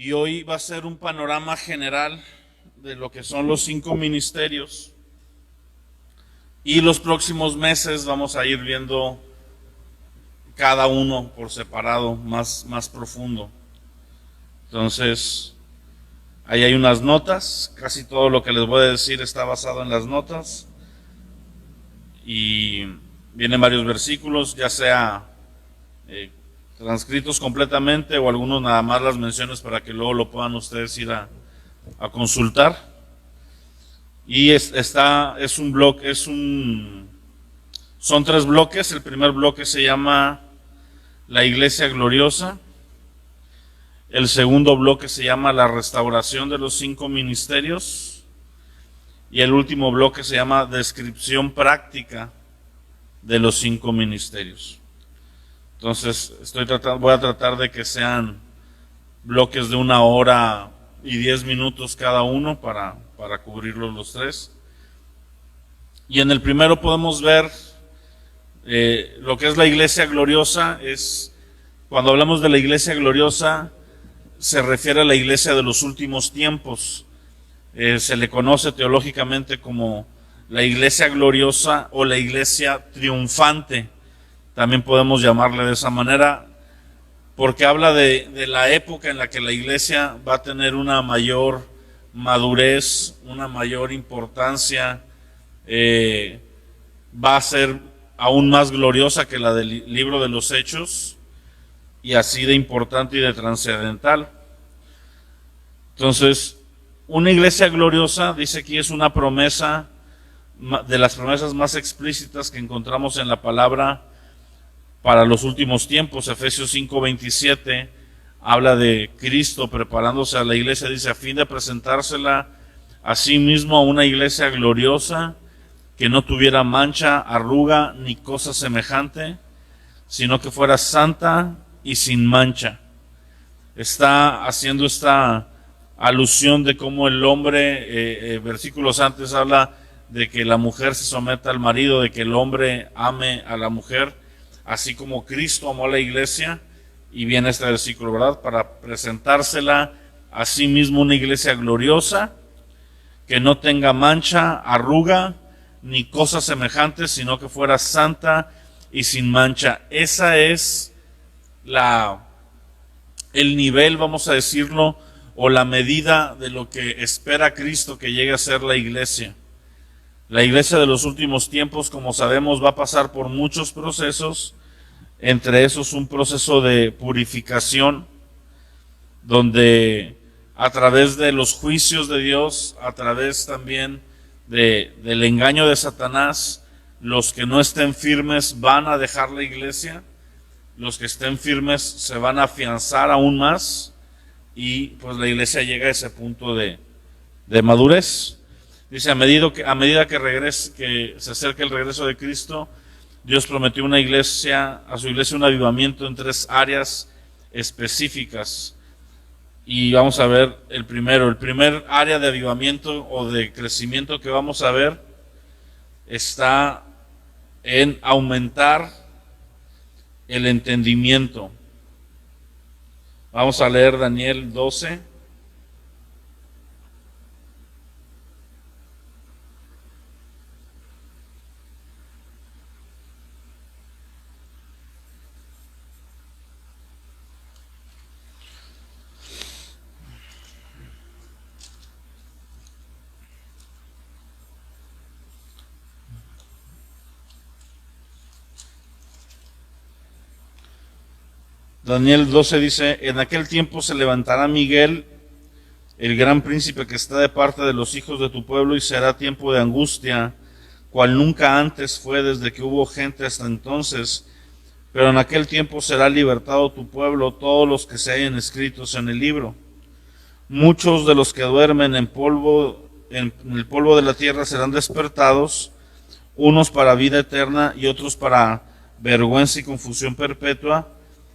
Y hoy va a ser un panorama general de lo que son los 5 ministerios. Y los próximos meses vamos a ir viendo cada uno por separado, más profundo. Entonces, ahí hay unas notas. Casi todo lo que les voy a decir está basado en las notas. Y vienen varios versículos, ya sea transcritos completamente o algunos nada más las menciones para que luego lo puedan ustedes ir a consultar. Y son 3 bloques. El primer bloque se llama la Iglesia Gloriosa. El segundo bloque se llama la restauración de los 5 ministerios. Y el último bloque se llama descripción práctica de los 5 ministerios. Entonces voy a tratar de que sean bloques de 1 hora y 10 minutos cada uno para cubrirlos los 3. Y en el primero podemos ver lo que es la Iglesia Gloriosa. Cuando hablamos de la Iglesia Gloriosa, se refiere a la Iglesia de los últimos tiempos. Se le conoce teológicamente como la Iglesia Gloriosa o la Iglesia Triunfante. También podemos llamarle de esa manera, porque habla de la época en la que la Iglesia va a tener una mayor madurez, una mayor importancia, va a ser aún más gloriosa que la del libro de los Hechos, y así de importante y de trascendental. Entonces, una iglesia gloriosa, dice aquí, es una promesa, de las promesas más explícitas que encontramos en la palabra para los últimos tiempos. Efesios 5:27 habla de Cristo preparándose a la iglesia, dice, a fin de presentársela a sí mismo a una iglesia gloriosa, que no tuviera mancha, arruga ni cosa semejante, sino que fuera santa y sin mancha. Está haciendo esta alusión de cómo el hombre, versículos antes habla de que la mujer se someta al marido, de que el hombre ame a la mujer, así como Cristo amó a la iglesia. Y viene este versículo, ¿verdad? Para presentársela a sí mismo una iglesia gloriosa, que no tenga mancha, arruga, ni cosas semejantes, sino que fuera santa y sin mancha. Esa es el nivel, vamos a decirlo, o la medida de lo que espera Cristo que llegue a ser la iglesia. La iglesia de los últimos tiempos, como sabemos, va a pasar por muchos procesos, entre esos un proceso de purificación, donde a través de los juicios de Dios, a través también del engaño de Satanás, los que no estén firmes van a dejar la iglesia, los que estén firmes se van a afianzar aún más, y pues la iglesia llega a ese punto de madurez. Dice, a medida que se acerque el regreso de Cristo, Dios prometió a su iglesia un avivamiento en 3 áreas específicas. Y vamos a ver el primer área de avivamiento o de crecimiento que vamos a ver está en aumentar el entendimiento. Vamos a leer Daniel 12. Daniel 12 dice, en aquel tiempo se levantará Miguel, el gran príncipe que está de parte de los hijos de tu pueblo, y será tiempo de angustia, cual nunca antes fue desde que hubo gente hasta entonces. Pero en aquel tiempo será libertado tu pueblo, todos los que se hayan escritos en el libro. Muchos de los que duermen en el polvo de la tierra serán despertados, unos para vida eterna y otros para vergüenza y confusión perpetua.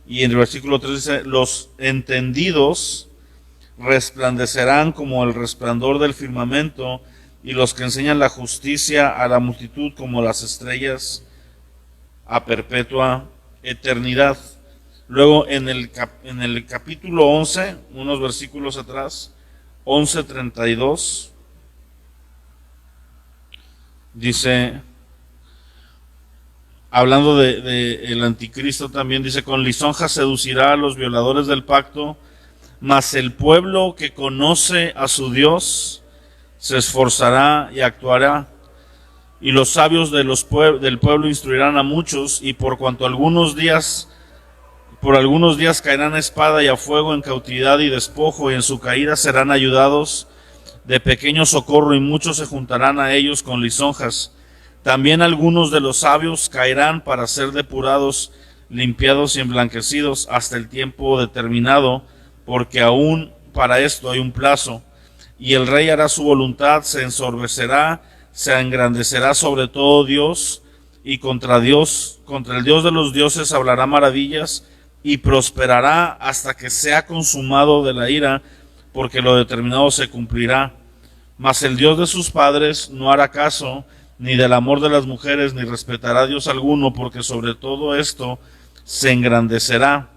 Y en el versículo 3 dice, los entendidos resplandecerán como el resplandor del firmamento, y los que enseñan la justicia a la multitud como las estrellas a perpetua eternidad. Luego en el capítulo 11, unos versículos atrás, 11:32, dice, hablando de el anticristo también, dice: con lisonjas seducirá a los violadores del pacto, mas el pueblo que conoce a su Dios se esforzará y actuará. Y los sabios del pueblo instruirán a muchos, y por algunos días caerán a espada y a fuego, en cautividad y despojo, y en su caída serán ayudados de pequeño socorro, y muchos se juntarán a ellos con lisonjas. También algunos de los sabios caerán para ser depurados, limpiados y emblanquecidos hasta el tiempo determinado, porque aún para esto hay un plazo. Y el rey hará su voluntad, se ensorbecerá, se engrandecerá sobre todo Dios, y contra el Dios de los dioses hablará maravillas, y prosperará hasta que sea consumado de la ira, porque lo determinado se cumplirá. Mas el Dios de sus padres no hará caso, ni del amor de las mujeres, ni respetará a Dios alguno, porque sobre todo esto se engrandecerá.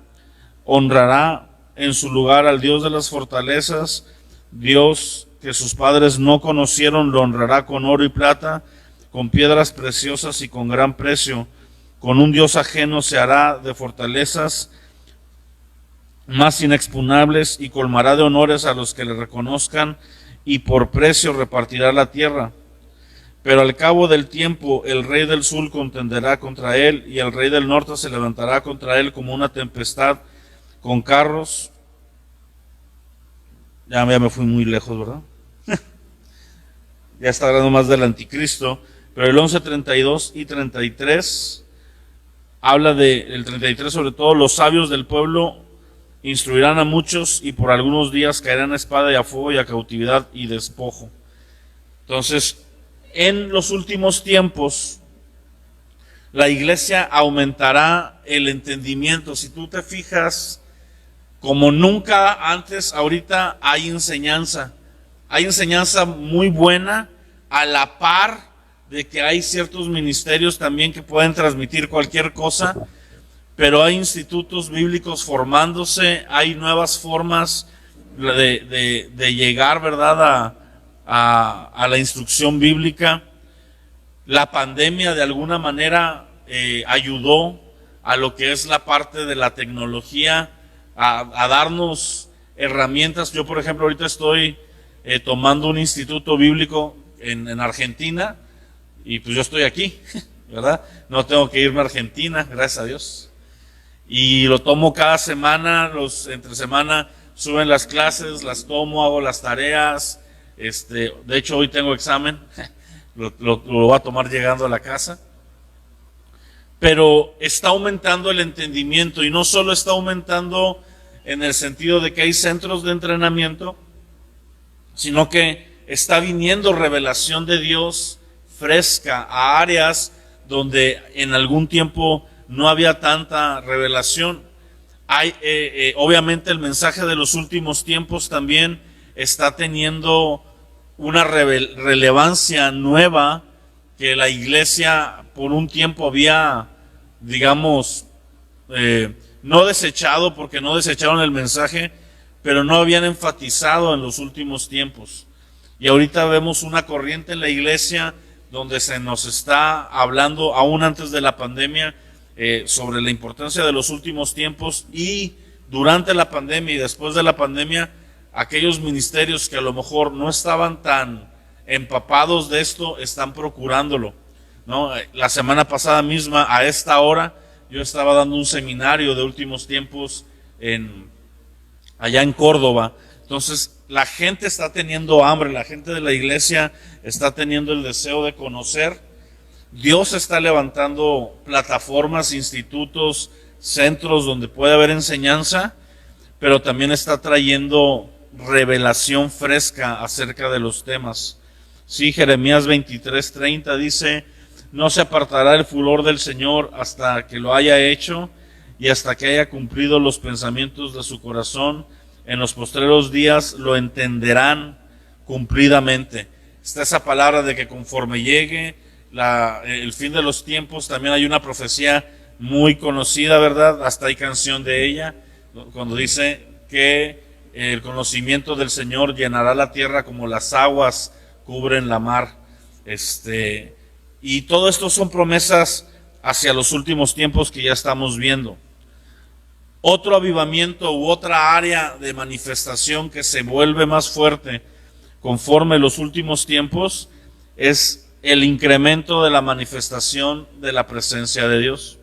Honrará en su lugar al Dios de las fortalezas, Dios que sus padres no conocieron, lo honrará con oro y plata, con piedras preciosas y con gran precio. Con un Dios ajeno se hará de fortalezas más inexpugnables, y colmará de honores a los que le reconozcan, y por precio repartirá la tierra. Pero al cabo del tiempo el rey del sur contenderá contra él, y el rey del norte se levantará contra él como una tempestad con carros. Ya me fui muy lejos, ¿verdad? Ya está hablando más del anticristo. Pero el 11:32 y 33 habla el 33 sobre todo: los sabios del pueblo instruirán a muchos, y por algunos días caerán a espada y a fuego y a cautividad y despojo. Entonces, en los últimos tiempos, la iglesia aumentará el entendimiento. Si tú te fijas, como nunca antes, ahorita hay enseñanza muy buena, a la par de que hay ciertos ministerios también que pueden transmitir cualquier cosa, pero hay institutos bíblicos formándose, hay nuevas formas de llegar, ¿verdad?, a la instrucción bíblica. La pandemia de alguna manera ayudó a lo que es la parte de la tecnología, a darnos herramientas. Yo, por ejemplo, ahorita estoy tomando un instituto bíblico en Argentina, y pues yo estoy aquí, ¿verdad? No tengo que irme a Argentina, gracias a Dios. Y lo tomo cada semana, entre semana suben las clases, las tomo, hago las tareas. De hecho, hoy tengo examen, lo voy a tomar llegando a la casa. Pero está aumentando el entendimiento, y no solo está aumentando en el sentido de que hay centros de entrenamiento, sino que está viniendo revelación de Dios fresca a áreas donde en algún tiempo no había tanta revelación. Obviamente el mensaje de los últimos tiempos también está teniendo una relevancia nueva que la iglesia por un tiempo había, digamos, no desechado, porque no desecharon el mensaje, pero no habían enfatizado en los últimos tiempos. Y ahorita vemos una corriente en la iglesia donde se nos está hablando, aún antes de la pandemia, sobre la importancia de los últimos tiempos, y durante la pandemia y después de la pandemia, aquellos ministerios que a lo mejor no estaban tan empapados de esto están procurándolo, ¿no? La semana pasada misma, a esta hora, yo estaba dando un seminario de últimos tiempos allá en Córdoba. Entonces, la gente está teniendo hambre, la gente de la iglesia está teniendo el deseo de conocer. Dios está levantando plataformas, institutos, centros donde puede haber enseñanza, pero también está trayendo revelación fresca acerca de los temas. Sí, Jeremías 23:30 dice: no se apartará el furor del Señor hasta que lo haya hecho, y hasta que haya cumplido los pensamientos de su corazón. En los postreros días lo entenderán cumplidamente. Está esa palabra de que conforme llegue el fin de los tiempos, también hay una profecía muy conocida, ¿verdad? Hasta hay canción de ella, cuando dice que el conocimiento del Señor llenará la tierra como las aguas cubren la mar. Y todo esto son promesas hacia los últimos tiempos que ya estamos viendo. Otro avivamiento u otra área de manifestación que se vuelve más fuerte conforme los últimos tiempos es el incremento de la manifestación de la presencia de Dios.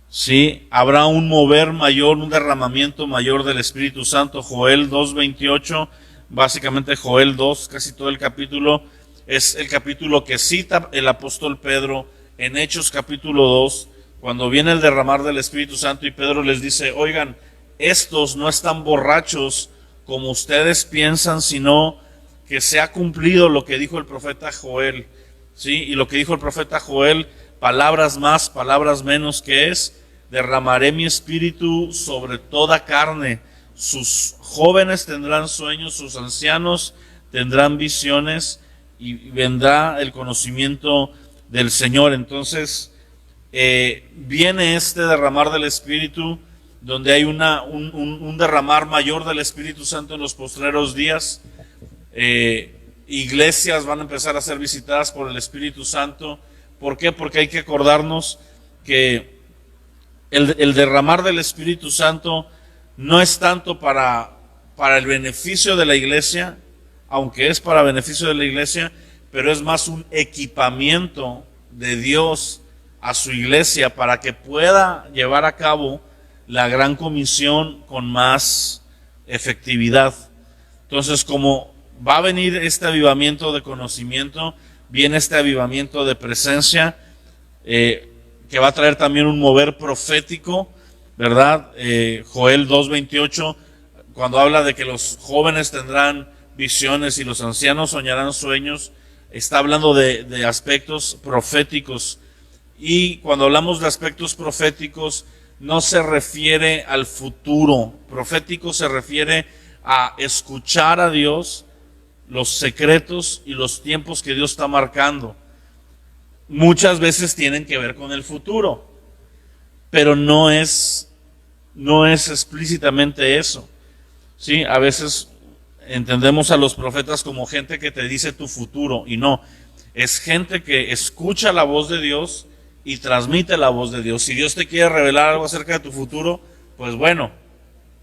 Sí, habrá un mover mayor, un derramamiento mayor del Espíritu Santo. Joel 2:28, básicamente Joel 2, casi todo el capítulo, es el capítulo que cita el apóstol Pedro en Hechos capítulo 2, cuando viene el derramar del Espíritu Santo y Pedro les dice, oigan, estos no están borrachos como ustedes piensan, sino que se ha cumplido lo que dijo el profeta Joel. ¿Sí? Y lo que dijo el profeta Joel, palabras más, palabras menos, que es, derramaré mi espíritu sobre toda carne. Sus jóvenes tendrán sueños, sus ancianos tendrán visiones y vendrá el conocimiento del Señor. Entonces, viene este derramar del Espíritu, donde hay un derramar mayor del Espíritu Santo en los postreros días. Iglesias van a empezar a ser visitadas por el Espíritu Santo. ¿Por qué? Porque hay que acordarnos que el derramar del Espíritu Santo no es tanto para el beneficio de la iglesia, aunque es para beneficio de la iglesia, pero es más un equipamiento de Dios a su iglesia para que pueda llevar a cabo la gran comisión con más efectividad. Entonces, como va a venir este avivamiento de conocimiento, viene este avivamiento de presencia, que va a traer también un mover profético, ¿verdad? Joel 2:28, cuando habla de que los jóvenes tendrán visiones y los ancianos soñarán sueños, está hablando de aspectos proféticos. Y cuando hablamos de aspectos proféticos, no se refiere al futuro. Profético se refiere a escuchar a Dios, los secretos y los tiempos que Dios está marcando. Muchas veces tienen que ver con el futuro, pero no es explícitamente eso. ¿Sí? A veces entendemos a los profetas como gente que te dice tu futuro, y no, es gente que escucha la voz de Dios y transmite la voz de Dios. Si Dios te quiere revelar algo acerca de tu futuro, pues bueno,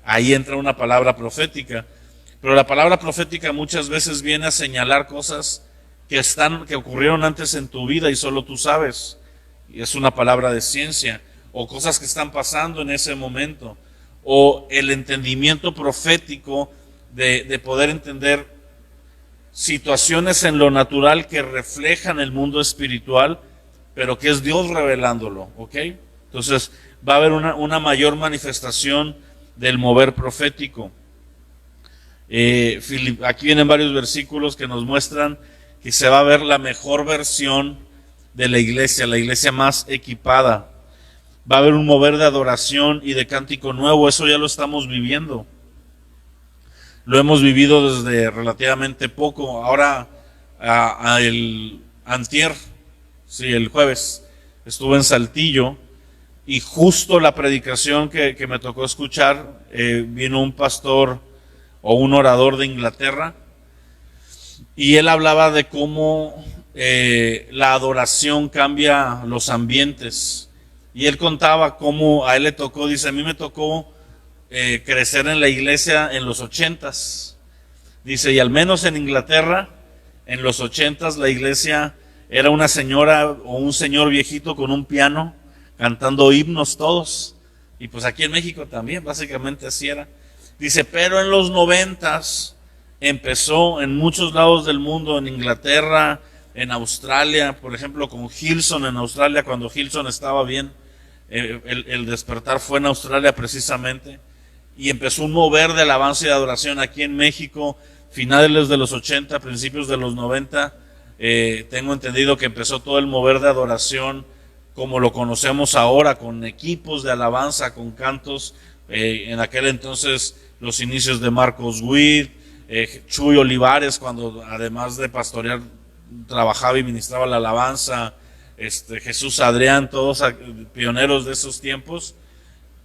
ahí entra una palabra profética. Pero la palabra profética muchas veces viene a señalar cosas que ocurrieron antes en tu vida y solo tú sabes. Y es una palabra de ciencia. O cosas que están pasando en ese momento. O el entendimiento profético de poder entender situaciones en lo natural que reflejan el mundo espiritual, pero que es Dios revelándolo, ¿ok? Entonces va a haber una mayor manifestación del mover profético. Aquí vienen varios versículos que nos muestran que se va a ver la mejor versión de la iglesia más equipada. Va a haber un mover de adoración y de cántico nuevo, eso ya lo estamos viviendo. Lo hemos vivido desde relativamente poco. Ahora, el antier, sí, el jueves, estuve en Saltillo y justo la predicación que me tocó escuchar, vino un pastor o un orador de Inglaterra y él hablaba de cómo la adoración cambia los ambientes. Y él contaba cómo a él le tocó, dice, a mí me tocó crecer en la iglesia en los 80s. Dice, y al menos en Inglaterra, en los 80s la iglesia era una señora o un señor viejito con un piano cantando himnos todos. Y pues aquí en México también, básicamente así era. Dice, pero en los 90s empezó en muchos lados del mundo, en Inglaterra, en Australia, por ejemplo, con Hillsong en Australia, cuando Hillsong estaba bien. El despertar fue en Australia precisamente. Y empezó un mover de alabanza y de adoración aquí en México, finales de los 80, principios de los 90. Tengo entendido que empezó todo el mover de adoración como lo conocemos ahora, con equipos de alabanza, con cantos. En aquel entonces los inicios de Marcos Witt, Chuy Olivares, cuando además de pastorear trabajaba y ministraba la alabanza, Jesús Adrián, todos pioneros de esos tiempos,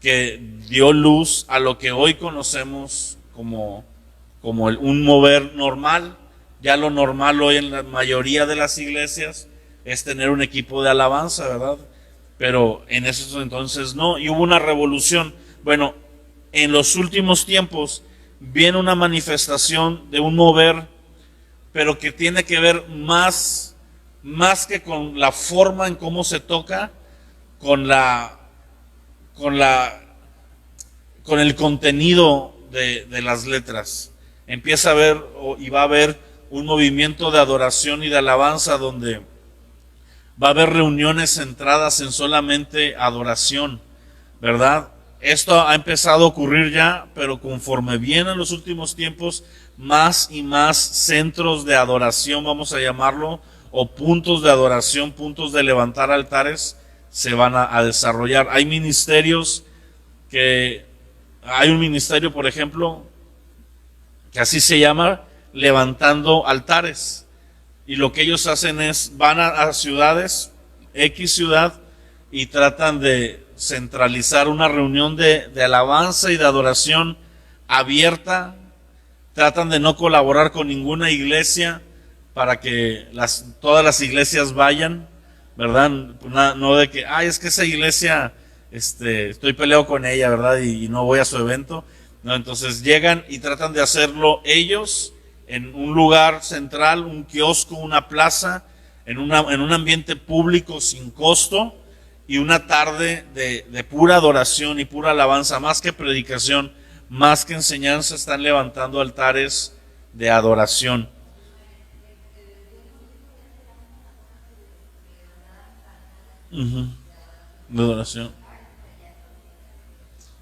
que dio luz a lo que hoy conocemos como un mover normal. Ya lo normal hoy en la mayoría de las iglesias es tener un equipo de alabanza, ¿verdad? Pero en esos entonces no, y hubo una revolución. Bueno, en los últimos tiempos viene una manifestación de un mover, pero que tiene que ver más que con la forma en cómo se toca, con el contenido de las letras. Empieza a haber y va a haber un movimiento de adoración y de alabanza donde va a haber reuniones centradas en solamente adoración, ¿verdad? Esto ha empezado a ocurrir ya, pero conforme vienen los últimos tiempos, más y más centros de adoración, vamos a llamarlo, o puntos de adoración, puntos de levantar altares, se van a desarrollar. Hay ministerios hay un ministerio, por ejemplo, que así se llama, levantando altares. Y lo que ellos hacen es, van a ciudades, X ciudad, y tratan de centralizar una reunión de alabanza y de adoración abierta. Tratan de no colaborar con ninguna iglesia para que todas las iglesias vayan, ¿verdad? No de que, es que esa iglesia, estoy peleado con ella, ¿verdad? Y no voy a su evento. No, entonces llegan y tratan de hacerlo ellos en un lugar central, un kiosco, una plaza, en un ambiente público sin costo, y una tarde de pura adoración y pura alabanza, más que predicación, más que enseñanza, están levantando altares de adoración. De adoración.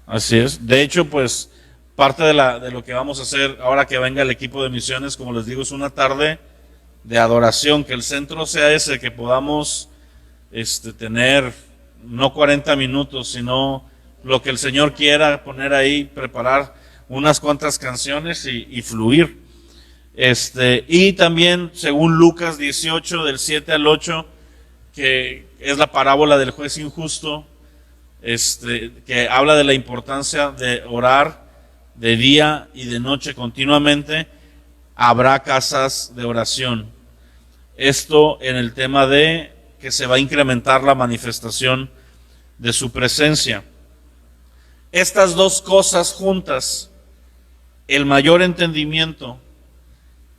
Así es. De hecho, pues parte de lo que vamos a hacer ahora que venga el equipo de misiones, como les digo, es una tarde de adoración, que el centro sea ese, que podamos tener no 40 minutos, sino lo que el Señor quiera poner ahí, preparar unas cuantas canciones y fluir. Y también, según Lucas 18, del 7 al 8, que es la parábola del juez injusto, que habla de la importancia de orar de día y de noche continuamente. Habrá casas de oración. Esto en el tema de que se va a incrementar la manifestación de su presencia. Estas dos cosas juntas, el mayor entendimiento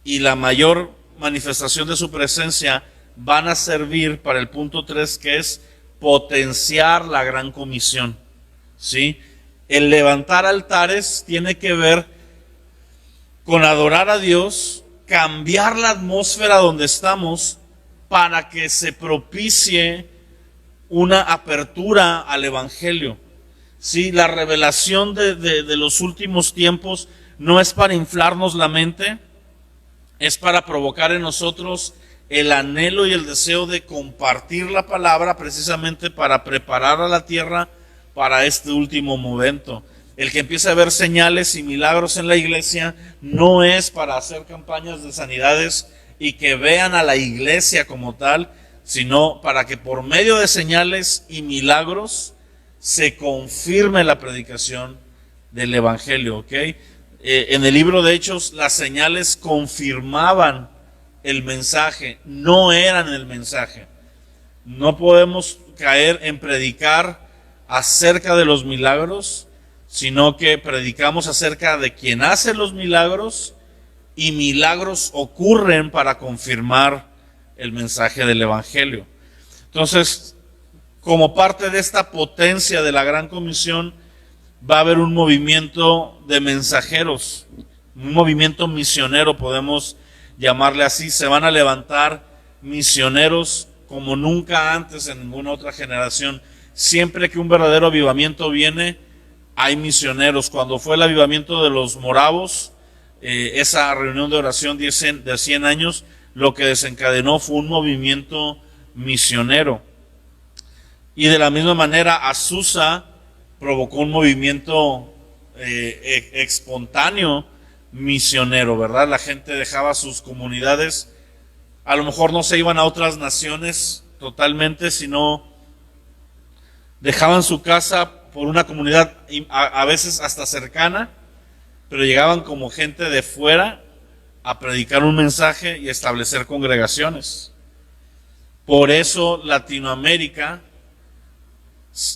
y la mayor manifestación de su presencia, van a servir para el punto 3, que es potenciar la gran comisión. ¿Sí? El levantar altares tiene que ver con adorar a Dios, cambiar la atmósfera donde estamos para que se propicie una apertura al Evangelio. Sí, la revelación de los últimos tiempos no es para inflarnos la mente, es para provocar en nosotros el anhelo y el deseo de compartir la palabra, precisamente para preparar a la tierra para este último momento. El que empiece a ver señales y milagros en la iglesia no es para hacer campañas de sanidades y que vean a la iglesia como tal, sino para que por medio de señales y milagros se confirme la predicación del Evangelio, ¿ok? En el libro de Hechos, las señales confirmaban el mensaje, no eran el mensaje. No podemos caer en predicar acerca de los milagros, sino que predicamos acerca de quien hace los milagros, y milagros ocurren para confirmar el mensaje del Evangelio. Entonces, como parte de esta potencia de la gran comisión, va a haber un movimiento de mensajeros, un movimiento misionero, podemos llamarle así. Se van a levantar misioneros como nunca antes en ninguna otra generación. Siempre que un verdadero avivamiento viene, hay misioneros. Cuando fue el avivamiento de los moravos, esa reunión de oración de 100 años, lo que desencadenó fue un movimiento misionero. Y de la misma manera, Azusa provocó un movimiento espontáneo misionero, ¿verdad? La gente dejaba sus comunidades, a lo mejor no se iban a otras naciones totalmente, sino dejaban su casa por una comunidad a veces hasta cercana, pero llegaban como gente de fuera a predicar un mensaje y establecer congregaciones. Por eso Latinoamérica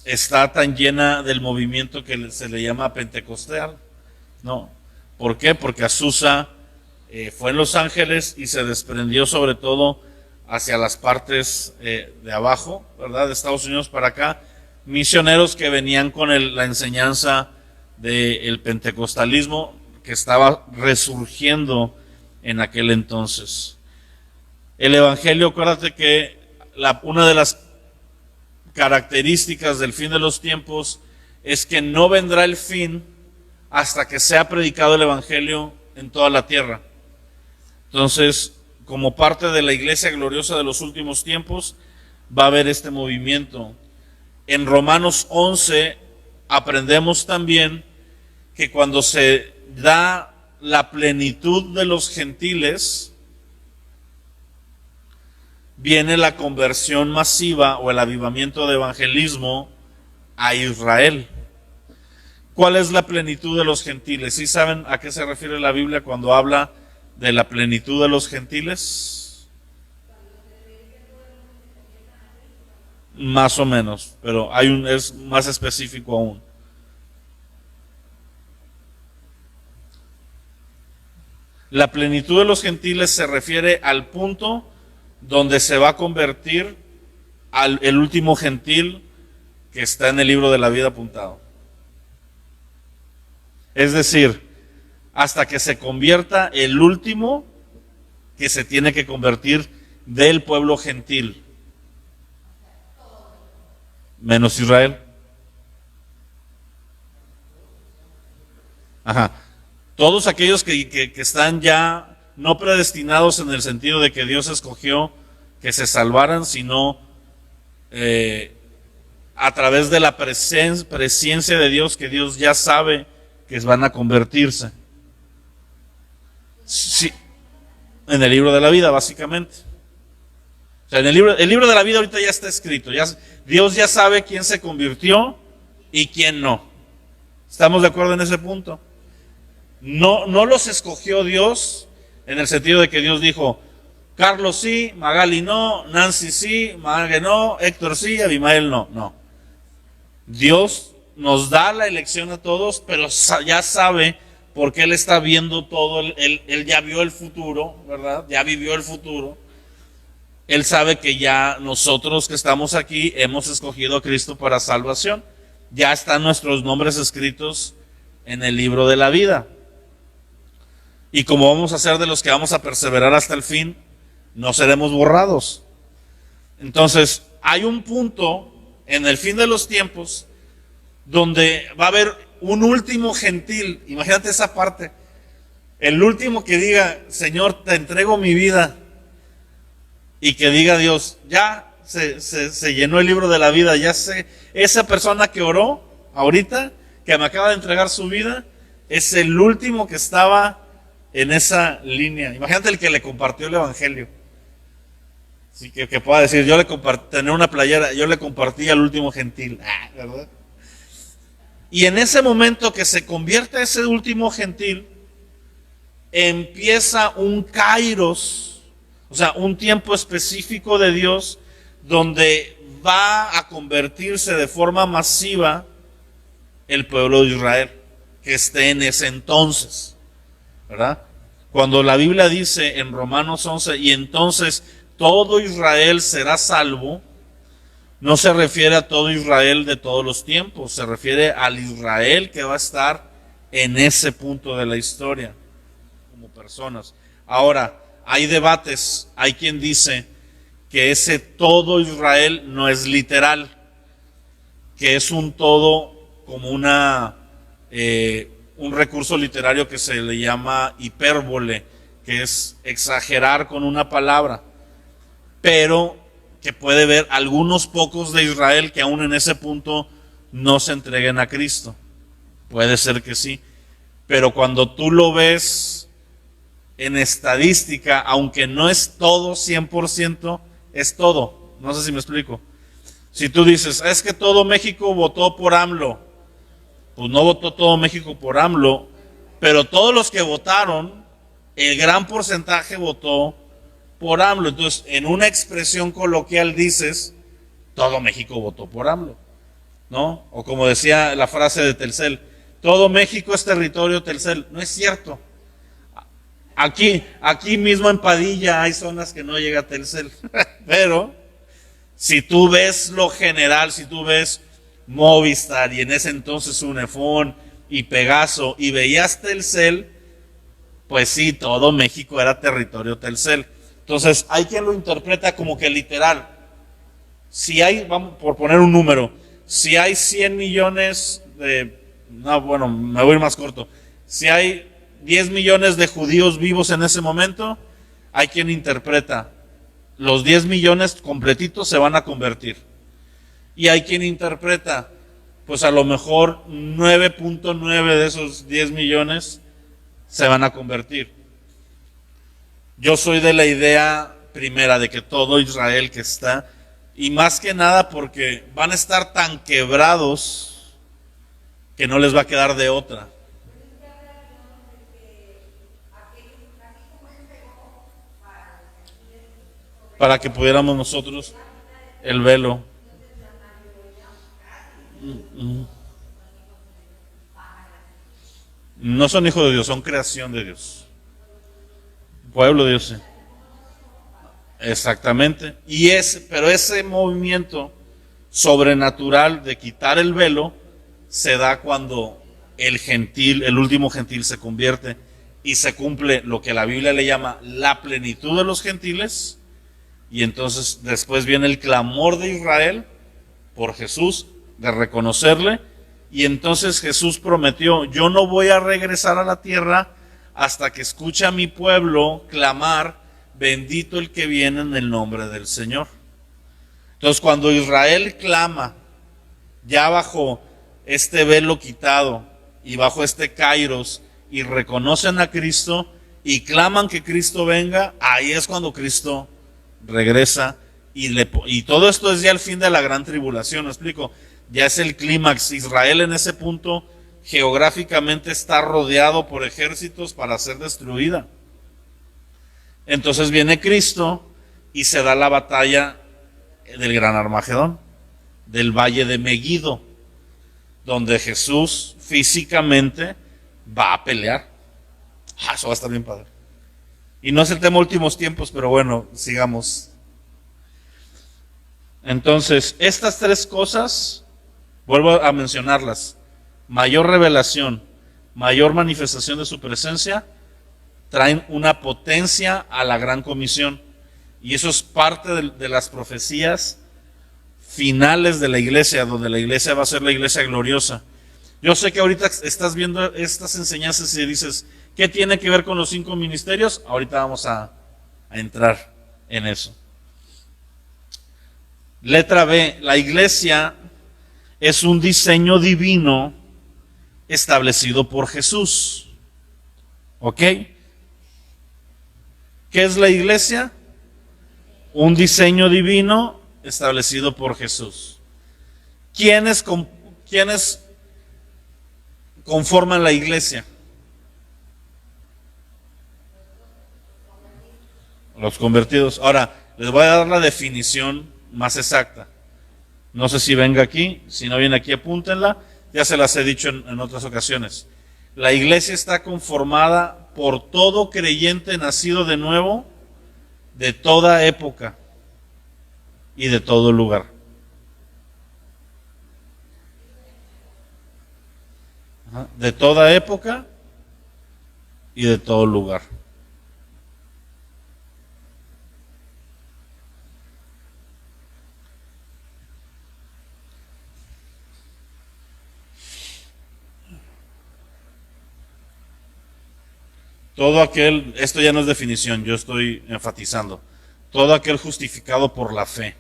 está tan llena del movimiento que se le llama pentecostal, ¿no? ¿Por qué? Porque Azusa fue en Los Ángeles y se desprendió sobre todo hacia las partes de abajo, ¿verdad? De Estados Unidos para acá, misioneros que venían con la enseñanza del pentecostalismo que estaba resurgiendo en aquel entonces. El evangelio, acuérdate que una de las características del fin de los tiempos es que no vendrá el fin hasta que sea predicado el evangelio en toda la tierra. Entonces, como parte de la iglesia gloriosa de los últimos tiempos, va a haber este movimiento. En Romanos 11 aprendemos también que cuando se da la plenitud de los gentiles, viene la conversión masiva o el avivamiento de evangelismo a Israel. ¿Cuál es la plenitud de los gentiles? ¿Sí saben a qué se refiere la Biblia cuando habla de la plenitud de los gentiles? Más o menos, pero es más específico aún. La plenitud de los gentiles se refiere al punto donde se va a convertir el último gentil que está en el libro de la vida apuntado. Es decir, hasta que se convierta el último que se tiene que convertir del pueblo gentil, menos Israel. Ajá. Todos aquellos que están ya no predestinados en el sentido de que Dios escogió que se salvaran, sino a través de la presencia de Dios, que Dios ya sabe que van a convertirse. Sí, en el libro de la vida, básicamente. O sea, el libro de la vida ahorita ya está escrito. Dios ya sabe quién se convirtió y quién no. ¿Estamos de acuerdo en ese punto? No los escogió Dios en el sentido de que Dios dijo, Carlos sí, Magali no, Nancy sí, Magali no, Héctor sí, Abimael no. No. Dios nos da la elección a todos, pero ya sabe porque Él está viendo todo, Él ya vio el futuro, ¿verdad? Ya vivió el futuro. Él sabe que ya nosotros que estamos aquí hemos escogido a Cristo para salvación. Ya están nuestros nombres escritos en el libro de la vida. Y como vamos a ser de los que vamos a perseverar hasta el fin, no seremos borrados. Entonces, hay un punto en el fin de los tiempos donde va a haber un último gentil. Imagínate esa parte. El último que diga, Señor, te entrego mi vida. Y que diga Dios, ya se llenó el libro de la vida. Ya sé, esa persona que oró ahorita, que me acaba de entregar su vida, es el último que estaba en esa línea. Imagínate el que le compartió el evangelio. Así que pueda decir, yo le compartí, tener una playera, yo le compartí al último gentil, ¿verdad? Y en ese momento que se convierte ese último gentil, empieza un kairos, o sea, un tiempo específico de Dios donde va a convertirse de forma masiva el pueblo de Israel, que esté en ese entonces, ¿verdad? Cuando la Biblia dice en Romanos 11, y entonces todo Israel será salvo, no se refiere a todo Israel de todos los tiempos, se refiere al Israel que va a estar en ese punto de la historia, como personas. Ahora, hay debates, hay quien dice que ese todo Israel no es literal, que es un todo como un recurso literario que se le llama hipérbole, que es exagerar con una palabra, pero que puede ver algunos pocos de Israel que aún en ese punto no se entreguen a Cristo. Puede ser que sí, pero cuando tú lo ves en estadística, aunque no es todo 100%, es todo, No sé si me explico. Si tú dices, es que todo México votó por AMLO, pues no votó todo México por AMLO, pero todos los que votaron, el gran porcentaje votó por AMLO. Entonces, en una expresión coloquial dices, todo México votó por AMLO, ¿no? O como decía la frase de Telcel, todo México es territorio Telcel. No es cierto. Aquí mismo en Padilla hay zonas que no llega Telcel. Pero si tú ves lo general, si tú ves Movistar y en ese entonces Unifón y Pegaso y veías Telcel, pues sí, todo México era territorio Telcel. Entonces hay quien lo interpreta como que literal. Si hay, vamos por poner un número, si hay 100 millones de, no, bueno, me voy a ir más corto, si hay 10 millones de judíos vivos en ese momento, hay quien interpreta, los 10 millones completitos se van a convertir. Y hay quien interpreta, pues a lo mejor 9.9 de esos 10 millones se van a convertir. Yo soy de la idea primera de que todo Israel que está, y más que nada porque van a estar tan quebrados que no les va a quedar de otra. Para que pudiéramos nosotros el velo. No son hijos de Dios, son creación de Dios. Pueblo de Dios. Sí. Exactamente. Pero ese movimiento sobrenatural de quitar el velo se da cuando el gentil, el último gentil se convierte y se cumple lo que la Biblia le llama la plenitud de los gentiles. Y entonces después viene el clamor de Israel por Jesús, de reconocerle. Y entonces Jesús prometió, yo no voy a regresar a la tierra hasta que escuche a mi pueblo clamar, bendito el que viene en el nombre del Señor. Entonces cuando Israel clama, ya bajo este velo quitado y bajo este kairos, y reconocen a Cristo y claman que Cristo venga, ahí es cuando Cristo regresa y todo esto es ya el fin de la gran tribulación, ¿me explico? Ya es el clímax. Israel en ese punto geográficamente está rodeado por ejércitos para ser destruida. Entonces viene Cristo y se da la batalla del gran Armagedón, del valle de Meguido, donde Jesús físicamente va a pelear. Eso va a estar bien padre. Y no es el tema últimos tiempos, pero bueno, sigamos. Entonces, estas tres cosas, vuelvo a mencionarlas: mayor revelación, mayor manifestación de su presencia, traen una potencia a la gran comisión. Y eso es parte de las profecías finales de la iglesia, donde la iglesia va a ser la iglesia gloriosa. Yo sé que ahorita estás viendo estas enseñanzas y dices, ¿qué tiene que ver con los 5 ministerios? Ahorita vamos a entrar en eso. Letra B, la iglesia es un diseño divino establecido por Jesús. ¿Ok? ¿Qué es la iglesia? Un diseño divino establecido por Jesús. ¿Quiénes conforman la iglesia? Los convertidos. Ahora, les voy a dar la definición más exacta. No sé si venga aquí, si no viene aquí apúntenla, ya se las he dicho en otras ocasiones. La iglesia está conformada por todo creyente nacido de nuevo, de toda época y de todo lugar. De toda época y de todo lugar. Todo aquel, esto ya no es definición, yo estoy enfatizando, todo aquel justificado por la fe,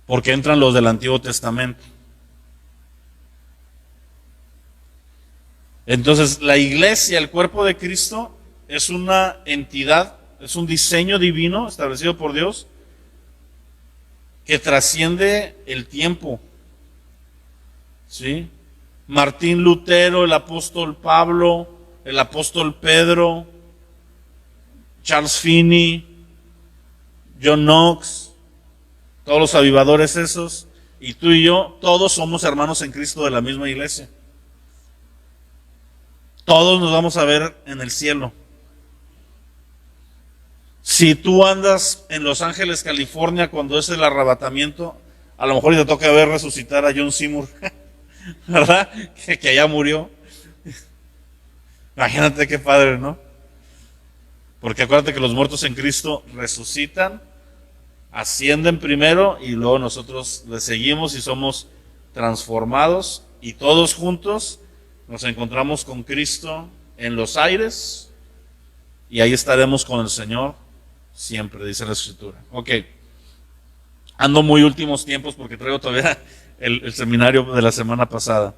porque entran los del Antiguo Testamento. Entonces, la iglesia, el cuerpo de Cristo, es una entidad, es un diseño divino establecido por Dios, que trasciende el tiempo. ¿Sí? Martín Lutero, el apóstol Pablo, el apóstol Pedro, Charles Finney, John Knox, todos los avivadores esos, y tú y yo, todos somos hermanos en Cristo de la misma iglesia. Todos nos vamos a ver en el cielo. Si tú andas en Los Ángeles, California, cuando es el arrebatamiento, a lo mejor te toca ver resucitar a John Seymour, ¿verdad? Que allá murió. Imagínate qué padre, ¿no? Porque acuérdate que los muertos en Cristo resucitan, ascienden primero y luego nosotros les seguimos y somos transformados y todos juntos nos encontramos con Cristo en los aires y ahí estaremos con el Señor siempre, dice la Escritura. Ok, ando muy últimos tiempos porque traigo todavía el seminario de la semana pasada.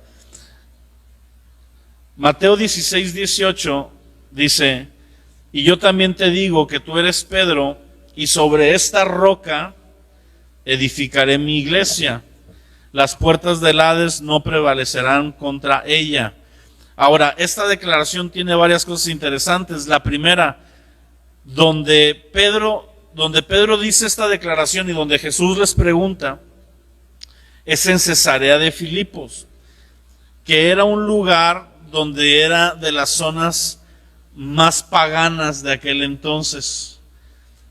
Mateo 16, 18 dice: y yo también te digo que tú eres Pedro, y sobre esta roca edificaré mi iglesia. Las puertas del Hades no prevalecerán contra ella. Ahora, esta declaración tiene varias cosas interesantes. La primera, donde Pedro dice esta declaración y donde Jesús les pregunta, es en Cesarea de Filipos, que era un lugar donde era de las zonas más paganas de aquel entonces,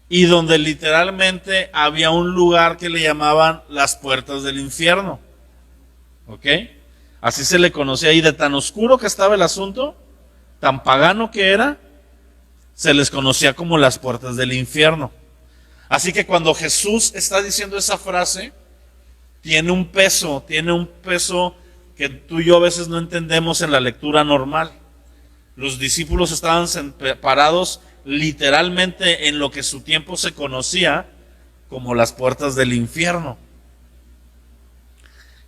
y donde literalmente había un lugar que le llamaban las puertas del infierno. ¿Ok? Así se le conocía, y de tan oscuro que estaba el asunto, tan pagano que era, se les conocía como las puertas del infierno. Así que cuando Jesús está diciendo esa frase, tiene un peso que tú y yo a veces no entendemos en la lectura normal. Los discípulos estaban parados literalmente en lo que su tiempo se conocía como las puertas del infierno.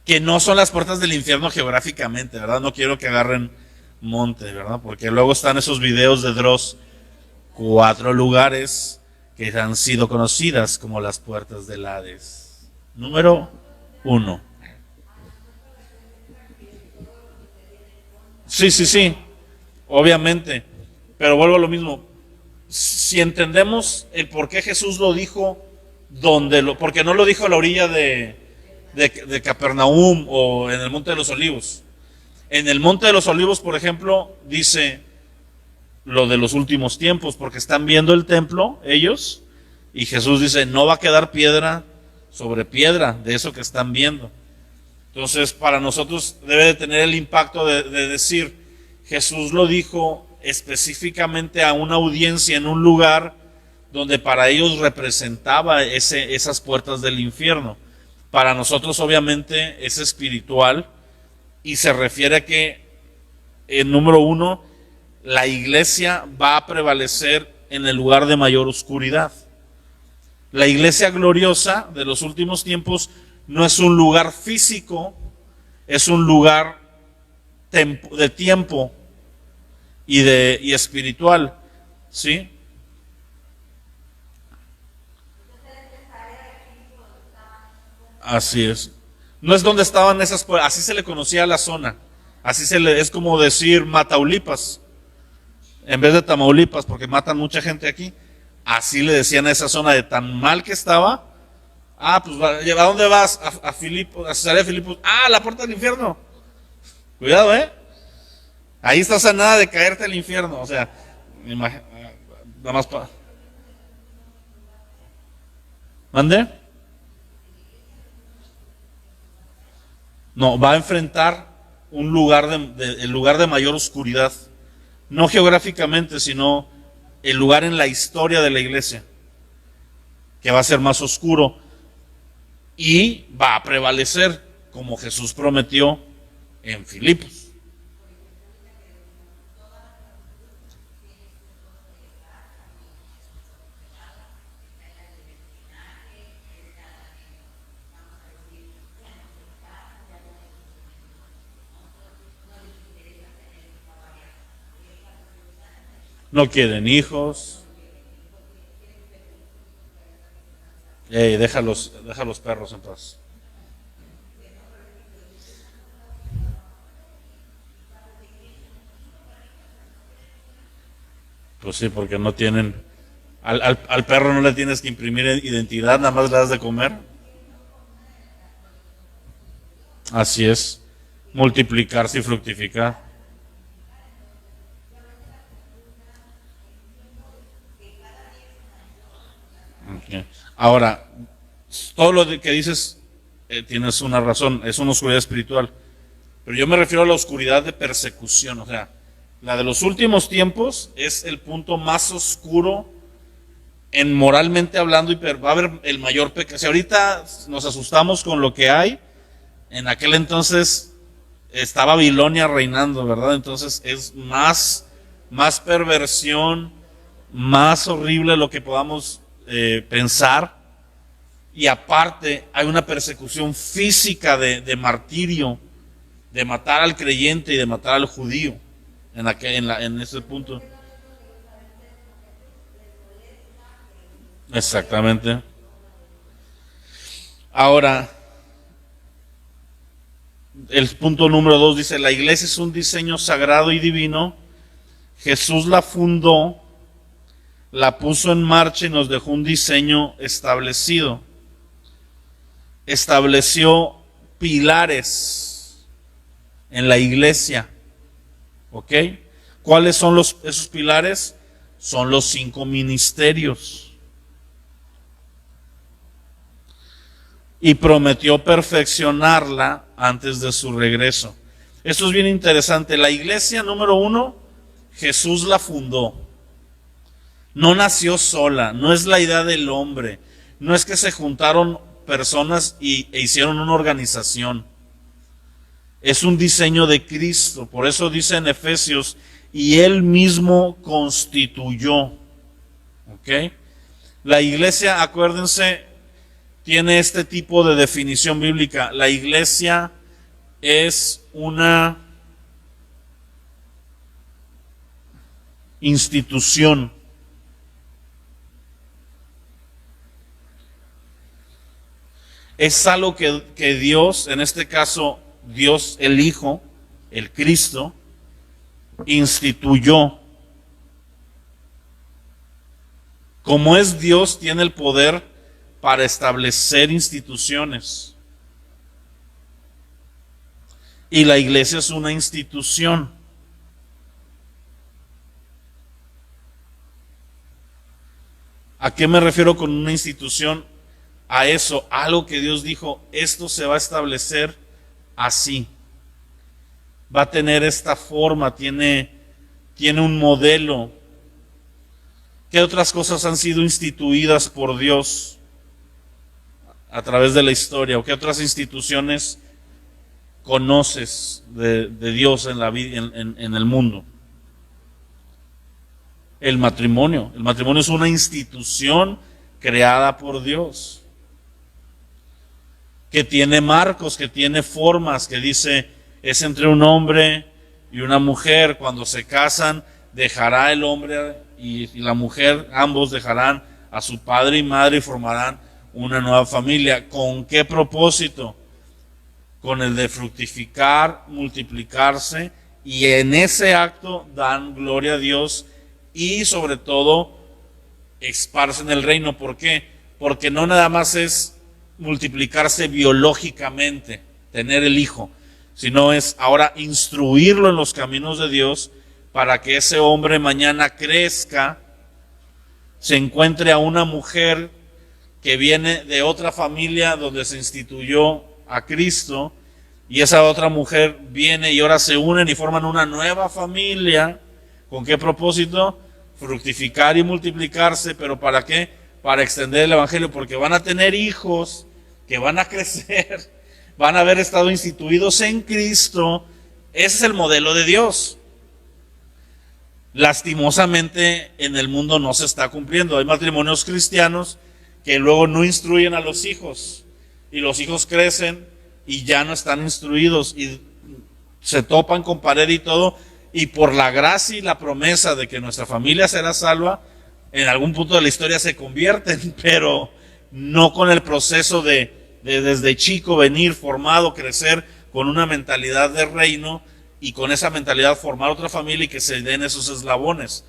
Que no son las puertas del infierno geográficamente, ¿verdad? No quiero que agarren monte, ¿verdad? Porque luego están esos videos de Dross, 4 lugares que han sido conocidas como las puertas del Hades. Número 1. Sí, obviamente, pero vuelvo a lo mismo. Si entendemos el por qué Jesús lo dijo, porque no lo dijo a la orilla de Capernaum o en el Monte de los Olivos. En el Monte de los Olivos, por ejemplo, dice lo de los últimos tiempos, porque están viendo el templo ellos, y Jesús dice, no va a quedar piedra sobre piedra de eso que están viendo. Entonces, para nosotros debe de tener el impacto de decir, Jesús lo dijo específicamente a una audiencia en un lugar donde para ellos representaba esas puertas del infierno. Para nosotros obviamente es espiritual y se refiere a que, número 1, la iglesia va a prevalecer en el lugar de mayor oscuridad. La iglesia gloriosa de los últimos tiempos no es un lugar físico, es un lugar de tiempo y espiritual, ¿sí? Así es. No es donde estaban esas puertas, así se le conocía a la zona. Es como decir Mataulipas, en vez de Tamaulipas, porque matan mucha gente aquí. Así le decían a esa zona de tan mal que estaba. Ah, pues ¿a dónde vas? A Filipos, a Cesarea de Filipos. Ah, la puerta del infierno. Cuidado, ahí estás a nada de caerte al infierno. O sea, nada más para. ¿Mande? No, va a enfrentar un lugar el lugar de mayor oscuridad. No geográficamente, sino el lugar en la historia de la iglesia, que va a ser más oscuro y va a prevalecer, como Jesús prometió en Filipos. No quieren hijos. Deja los perros en paz. Pues sí, porque no tienen... Al perro no le tienes que imprimir identidad, nada más le das de comer. Así es, multiplicarse y fructificar. Okay. Ahora, todo lo que dices, tienes una razón, es una oscuridad espiritual. Pero yo me refiero a la oscuridad de persecución, o sea, la de los últimos tiempos es el punto más oscuro en moralmente hablando, y va a haber el mayor pecado. Si ahorita nos asustamos con lo que hay, en aquel entonces está Babilonia reinando, ¿verdad? Entonces es más perversión, más horrible lo que podamos pensar. Y aparte hay una persecución física de martirio, de matar al creyente y de matar al judío en ese punto. Exactamente. Ahora, el punto número 2 dice, la iglesia es un diseño sagrado y divino. Jesús la fundó, la puso en marcha y nos dejó un diseño establecido. Estableció pilares en la iglesia. ¿Ok? ¿Cuáles son esos pilares? Son los 5 ministerios. Y prometió perfeccionarla antes de su regreso. Esto es bien interesante. La iglesia, número 1, Jesús la fundó. No nació sola, no es la idea del hombre. No es que se juntaron personas e hicieron una organización. Es un diseño de Cristo. Por eso dice en Efesios, y Él mismo constituyó. ¿Ok? La iglesia, acuérdense, tiene este tipo de definición bíblica. La iglesia es una institución. Es algo que Dios, en este caso Dios el Hijo, el Cristo, instituyó. Como es Dios, tiene el poder para establecer instituciones. Y la iglesia es una institución. ¿A qué me refiero con una institución? A eso, algo que Dios dijo, esto se va a establecer así. Va a tener esta forma, tiene un modelo. ¿Qué otras cosas han sido instituidas por Dios a través de la historia? ¿O qué otras instituciones conoces de Dios en la vida, en el mundo? El matrimonio. El matrimonio es una institución creada por Dios, que tiene marcos, que tiene formas, que dice, es entre un hombre y una mujer. Cuando se casan, dejará el hombre y la mujer, ambos dejarán a su padre y madre y formarán una nueva familia. ¿Con qué propósito? Con el de fructificar, multiplicarse, y en ese acto dan gloria a Dios y sobre todo esparcen el reino. ¿Por qué? Porque no nada más es multiplicarse biológicamente, tener el hijo, sino es ahora instruirlo en los caminos de Dios para que ese hombre mañana crezca, se encuentre a una mujer que viene de otra familia donde se instituyó a Cristo, y esa otra mujer viene y ahora se unen y forman una nueva familia. ¿Con qué propósito? Fructificar y multiplicarse. ¿Pero para qué? Para extender el evangelio, porque van a tener hijos que van a crecer, van a haber estado instituidos en Cristo. Ese es el modelo de Dios. Lastimosamente en el mundo no se está cumpliendo. Hay matrimonios cristianos que luego no instruyen a los hijos, y los hijos crecen y ya no están instruidos y se topan con pared y todo, y por la gracia y la promesa de que nuestra familia será salva, en algún punto de la historia se convierten, pero no con el proceso de desde chico venir formado, crecer con una mentalidad de reino y con esa mentalidad formar otra familia y que se den esos eslabones.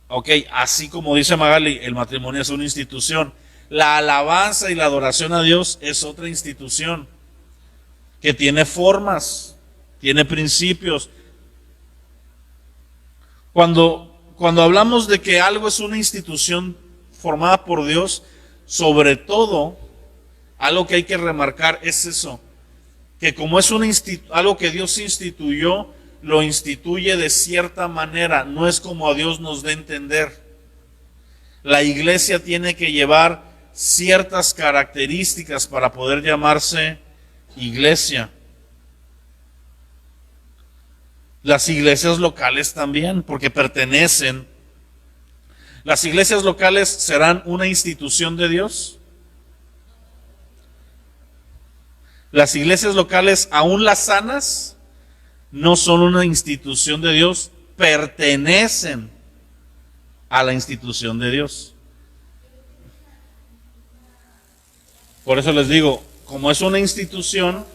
Ok, así como dice Magali, el matrimonio es una institución. La alabanza y la adoración a Dios es otra institución que tiene formas, tiene principios. Cuando hablamos de que algo es una institución formada por Dios, sobre todo, algo que hay que remarcar es eso, que como es algo que Dios instituyó, lo instituye de cierta manera, no es como a Dios nos da a entender. La iglesia tiene que llevar ciertas características para poder llamarse iglesia. Las iglesias locales también, porque pertenecen. ¿Las iglesias locales serán una institución de Dios? Las iglesias locales, aún las sanas, no son una institución de Dios, pertenecen a la institución de Dios. Por eso les digo, como es una institución,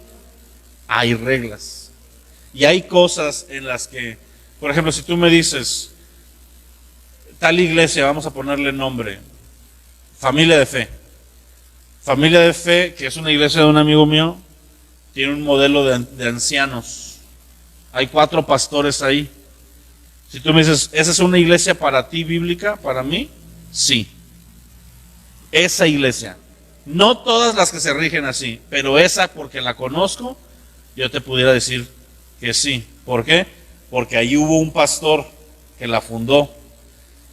hay reglas. Y hay cosas en las que, por ejemplo, si tú me dices, tal iglesia, vamos a ponerle nombre, Familia de Fe. Familia de Fe, que es una iglesia de un amigo mío, tiene un modelo de ancianos. Hay 4 pastores ahí. Si tú me dices, ¿esa es una iglesia para ti bíblica? Para mí, sí. Esa iglesia. No todas las que se rigen así, pero esa, porque la conozco, yo te pudiera decir que sí. ¿Por qué? Porque ahí hubo un pastor que la fundó,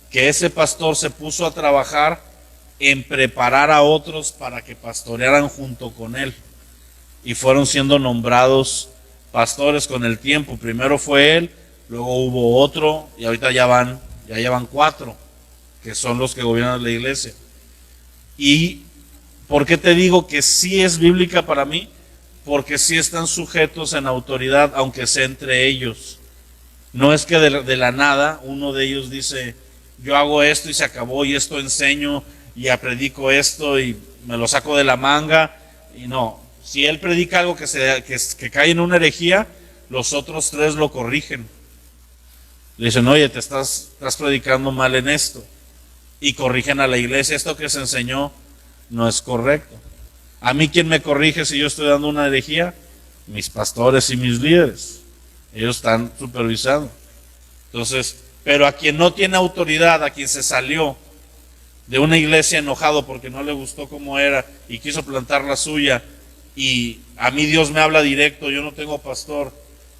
que ese pastor se puso a trabajar en preparar a otros para que pastorearan junto con él. Y fueron siendo nombrados pastores con el tiempo. Primero fue él, luego hubo otro, y ahorita ya van 4, que son los que gobiernan la iglesia. ¿Y por qué te digo que sí es bíblica para mí? Porque sí están sujetos en autoridad, aunque sea entre ellos. No es que de la nada uno de ellos dice, yo hago esto y se acabó, y esto enseño, y predico esto, y me lo saco de la manga, y no. Si él predica algo que cae en una herejía, los otros 3 lo corrigen. Le dicen, oye, te estás predicando mal en esto. Y corrigen a la iglesia, esto que se enseñó no es correcto. ¿A mí quién me corrige si yo estoy dando una herejía? Mis pastores y mis líderes. Ellos están supervisando. Entonces, pero a quien no tiene autoridad, a quien se salió de una iglesia enojado porque no le gustó cómo era y quiso plantar la suya, y a mí Dios me habla directo, yo no tengo pastor,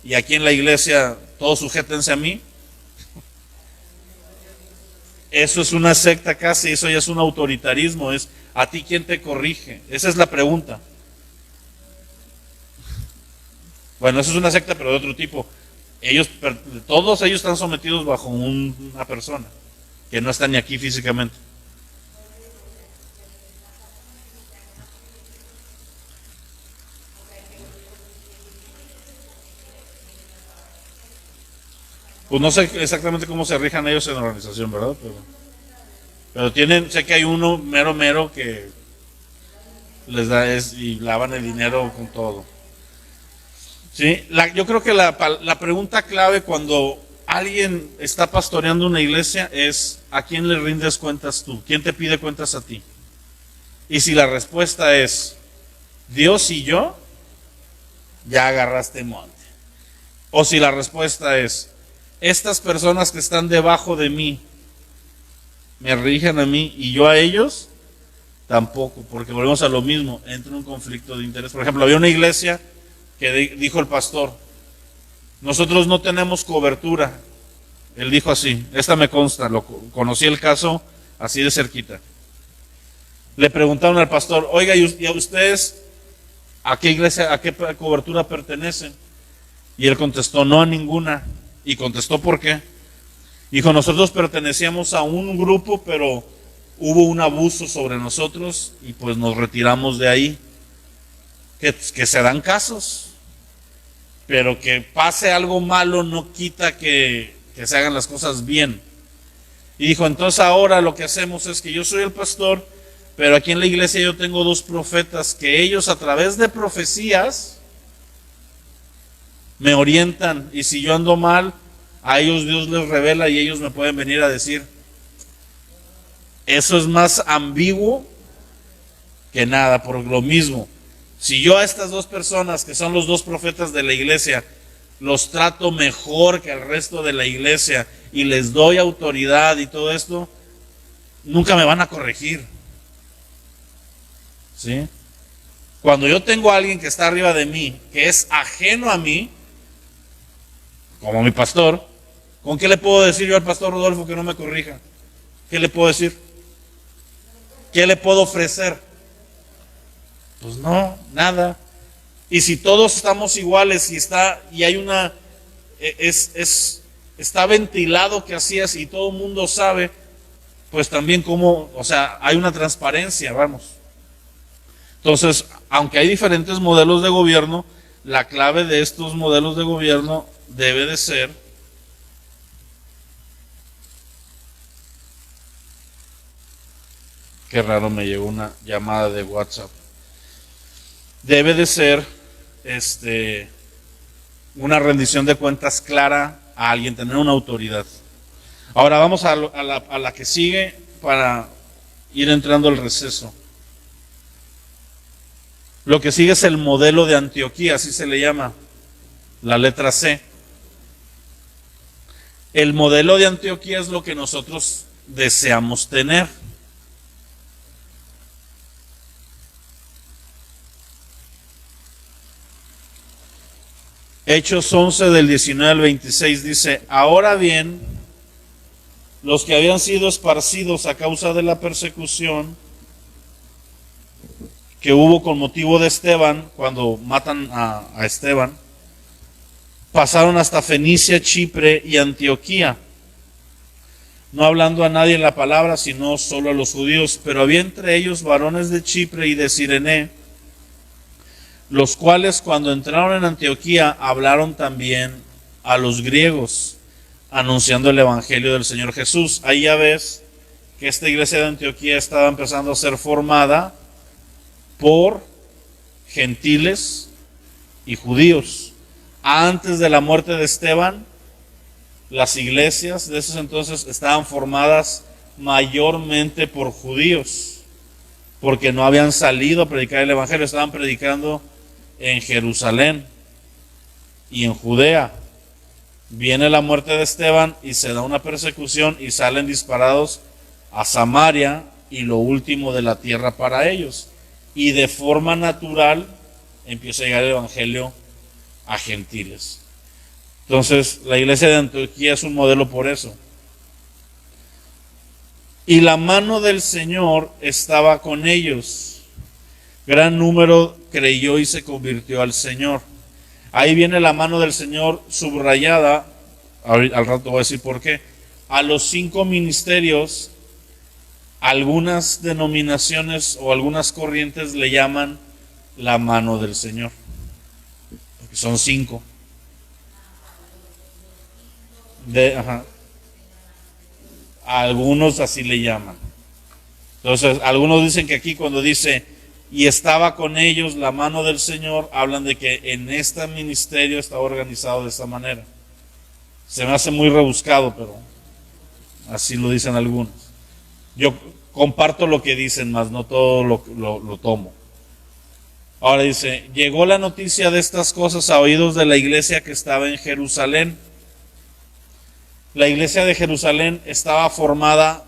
y aquí en la iglesia todos sujétense a mí. Eso es una secta casi, eso ya es un autoritarismo. Es ¿a ti quién te corrige? Esa es la pregunta. Bueno, eso es una secta, pero de otro tipo. Todos ellos están sometidos bajo una persona que no está ni aquí físicamente. Pues no sé exactamente cómo se rijan ellos en la organización, ¿verdad? Pero sé que hay uno mero que les da y lavan el dinero con todo. ¿Sí? Yo creo que la pregunta clave cuando alguien está pastoreando una iglesia es ¿a quién le rindes cuentas tú? ¿Quién te pide cuentas a ti? Y si la respuesta es Dios y yo, ya agarraste monte. O si la respuesta es estas personas que están debajo de mí me rigen a mí y yo a ellos, tampoco, porque volvemos a lo mismo, entra un conflicto de interés. Por ejemplo, había una iglesia que dijo el pastor, nosotros no tenemos cobertura. Él dijo así, esta me consta, conocí el caso así de cerquita. Le preguntaron al pastor, oiga, ¿y a ustedes a qué iglesia, a qué cobertura pertenecen? Y él contestó, no a ninguna. Y contestó, ¿por qué? Dijo, nosotros pertenecíamos a un grupo, pero hubo un abuso sobre nosotros y pues nos retiramos de ahí. Que se dan casos, pero que pase algo malo no quita que se hagan las cosas bien. Y dijo, entonces ahora lo que hacemos es que yo soy el pastor, pero aquí en la iglesia yo tengo dos profetas que ellos a través de profecías me orientan, y si yo ando mal, a ellos Dios les revela y ellos me pueden venir a decir. Eso es más ambiguo que nada, por lo mismo. Si yo a estas dos personas, que son los dos profetas de la iglesia, los trato mejor que al resto de la iglesia y les doy autoridad y todo esto, nunca me van a corregir. ¿Sí? Cuando yo tengo a alguien que está arriba de mí, que es ajeno a mí, como mi pastor, ¿con qué le puedo decir yo al pastor Rodolfo que no me corrija? ¿Qué le puedo decir? ¿Qué le puedo ofrecer? Pues no, nada. Y si todos estamos iguales y hay una, está ventilado que así es y todo el mundo sabe, pues también como, o sea, hay una transparencia, vamos. Entonces, aunque hay diferentes modelos de gobierno, la clave de estos modelos de gobierno debe de ser qué raro, me llegó una llamada de WhatsApp. Debe de ser una rendición de cuentas clara a alguien, tener una autoridad. Ahora vamos a la que sigue para ir entrando al receso. Lo que sigue es el modelo de Antioquía, así se le llama, la letra C. El modelo de Antioquía es lo que nosotros deseamos tener. Hechos 11 del 19 al 26 dice: ahora bien, los que habían sido esparcidos a causa de la persecución que hubo con motivo de Esteban, cuando matan a Esteban, pasaron hasta Fenicia, Chipre y Antioquía, no hablando a nadie en la palabra, sino solo a los judíos. Pero había entre ellos varones de Chipre y de Cirene, los cuales cuando entraron en Antioquía hablaron también a los griegos, anunciando el evangelio del Señor Jesús. Ahí ya ves que esta iglesia de Antioquía estaba empezando a ser formada por gentiles y judíos. Antes de la muerte de Esteban, las iglesias de esos entonces estaban formadas mayormente por judíos, porque no habían salido a predicar el evangelio, estaban predicando en Jerusalén y en Judea. Viene la muerte de Esteban y se da una persecución y salen disparados a Samaria y lo último de la tierra para ellos. Y de forma natural empieza a llegar el evangelio a gentiles. Entonces la iglesia de Antioquía es un modelo por eso. Y la mano del Señor estaba con ellos. Gran número creyó y se convirtió al Señor. Ahí viene la mano del Señor subrayada. Al rato voy a decir por qué. A los 5 ministerios, algunas denominaciones o algunas corrientes le llaman la mano del Señor, porque son 5. Algunos así le llaman. Entonces, algunos dicen que aquí cuando dice y estaba con ellos la mano del Señor, hablan de que en este ministerio está organizado de esta manera. Se me hace muy rebuscado, pero así lo dicen algunos. Yo comparto lo que dicen, más no todo lo tomo. Ahora dice: llegó la noticia de estas cosas a oídos de la iglesia que estaba en Jerusalén. La iglesia de Jerusalén estaba formada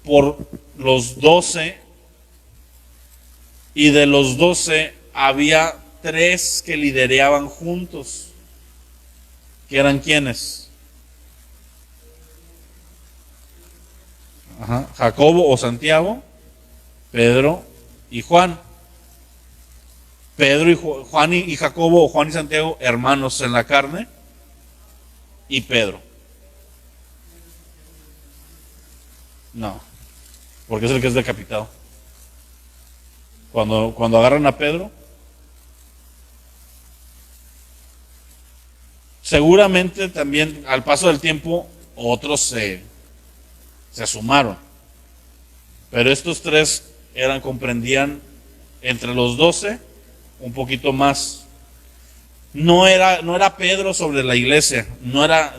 por los 12, y de los 12 había 3 que lideraban juntos. ¿Que eran quiénes? Jacobo o Santiago, Pedro y Juan. Pedro y Juan y Jacobo, o Juan y Santiago, hermanos en la carne, y Pedro. No, porque es el que es decapitado. Cuando agarran a Pedro, seguramente también al paso del tiempo otros se sumaron. Pero estos tres comprendían entre los 12 un poquito más. No era Pedro sobre la iglesia, no era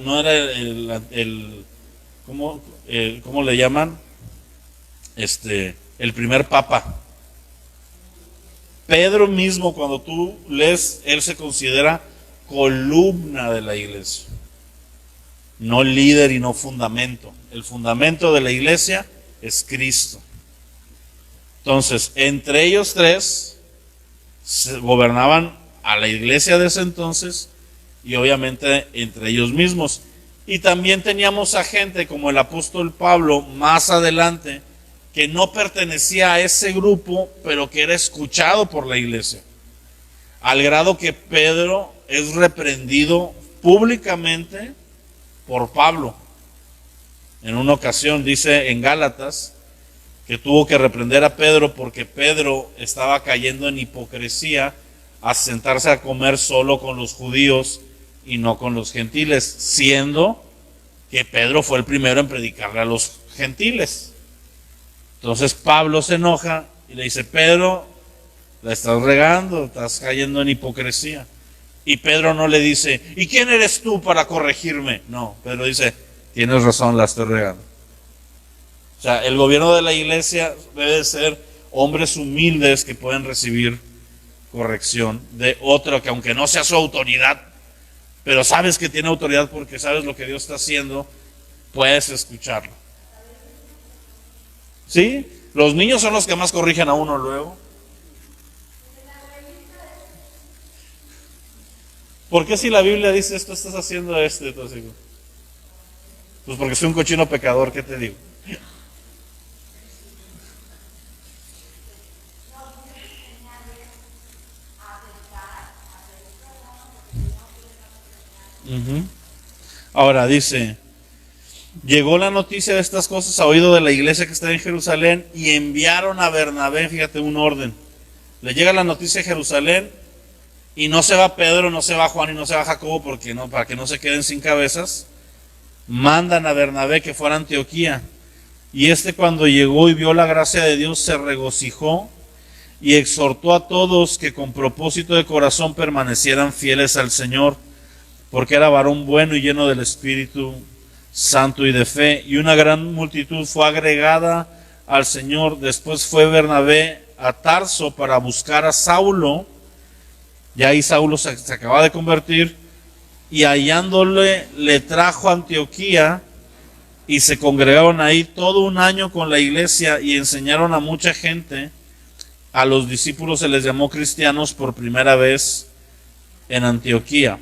¿cómo le llaman? El primer papa. Pedro mismo, cuando tú lees, él se considera columna de la iglesia, no líder y no fundamento. El fundamento de la iglesia es Cristo. Entonces, entre ellos tres gobernaban a la iglesia de ese entonces y obviamente entre ellos mismos. Y también teníamos a gente como el apóstol Pablo más adelante, que no pertenecía a ese grupo, pero que era escuchado por la iglesia. Al grado que Pedro es reprendido públicamente por Pablo. En una ocasión dice en Gálatas que tuvo que reprender a Pedro porque Pedro estaba cayendo en hipocresía a sentarse a comer solo con los judíos y no con los gentiles, siendo que Pedro fue el primero en predicarle a los gentiles. Entonces Pablo se enoja y le dice: Pedro, la estás regando, estás cayendo en hipocresía. Y Pedro no le dice: ¿y quién eres tú para corregirme? No, Pedro dice: tienes razón, la estoy regando. O sea, el gobierno de la iglesia debe ser hombres humildes que pueden recibir corrección de otro que, aunque no sea su autoridad, pero sabes que tiene autoridad porque sabes lo que Dios está haciendo, puedes escucharlo. ¿Sí? Los niños son los que más corrigen a uno luego. ¿Por qué si la Biblia dice esto estás haciendo esto? Entonces, pues porque soy un cochino pecador, ¿qué te digo? Ahora dice: llegó la noticia de estas cosas a oído de la iglesia que está en Jerusalén y enviaron a Bernabé. Fíjate, un orden. Le llega la noticia a Jerusalén y no se va Pedro, no se va Juan y no se va Jacobo porque no, para que no se queden sin cabezas. Mandan a Bernabé que fuera a Antioquía. Y cuando llegó y vio la gracia de Dios se regocijó y exhortó a todos que con propósito de corazón permanecieran fieles al Señor, porque era varón bueno y lleno del Espíritu Santo y de fe, y una gran multitud fue agregada al Señor. Después fue Bernabé a Tarso para buscar a Saulo, y ahí Saulo se acaba de convertir, y hallándole le trajo a Antioquía, y se congregaron ahí todo un año con la iglesia y enseñaron a mucha gente. A los discípulos se les llamó cristianos por primera vez en Antioquía.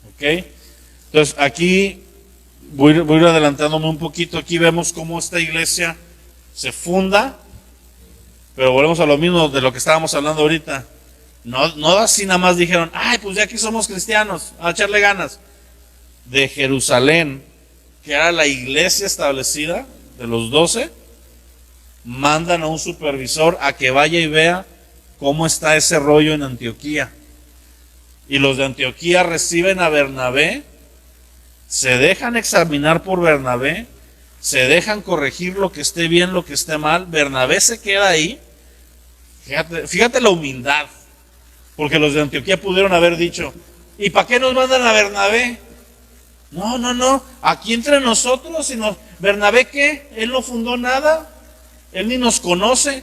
¿Ok? Entonces aquí voy adelantándome un poquito. Aquí vemos cómo esta iglesia se funda, pero volvemos a lo mismo de lo que estábamos hablando ahorita. No así nada más dijeron: ay, pues ya aquí somos cristianos, a echarle ganas. De Jerusalén, que era la iglesia establecida de los 12, mandan a un supervisor a que vaya y vea cómo está ese rollo en Antioquía. Y los de Antioquía reciben a Bernabé, se dejan examinar por Bernabé, se dejan corregir lo que esté bien, lo que esté mal. Bernabé se queda ahí. Fíjate la humildad, porque los de Antioquía pudieron haber dicho: ¿y para qué nos mandan a Bernabé? No, aquí entre nosotros, ¿Bernabé qué? Él no fundó nada, él ni nos conoce.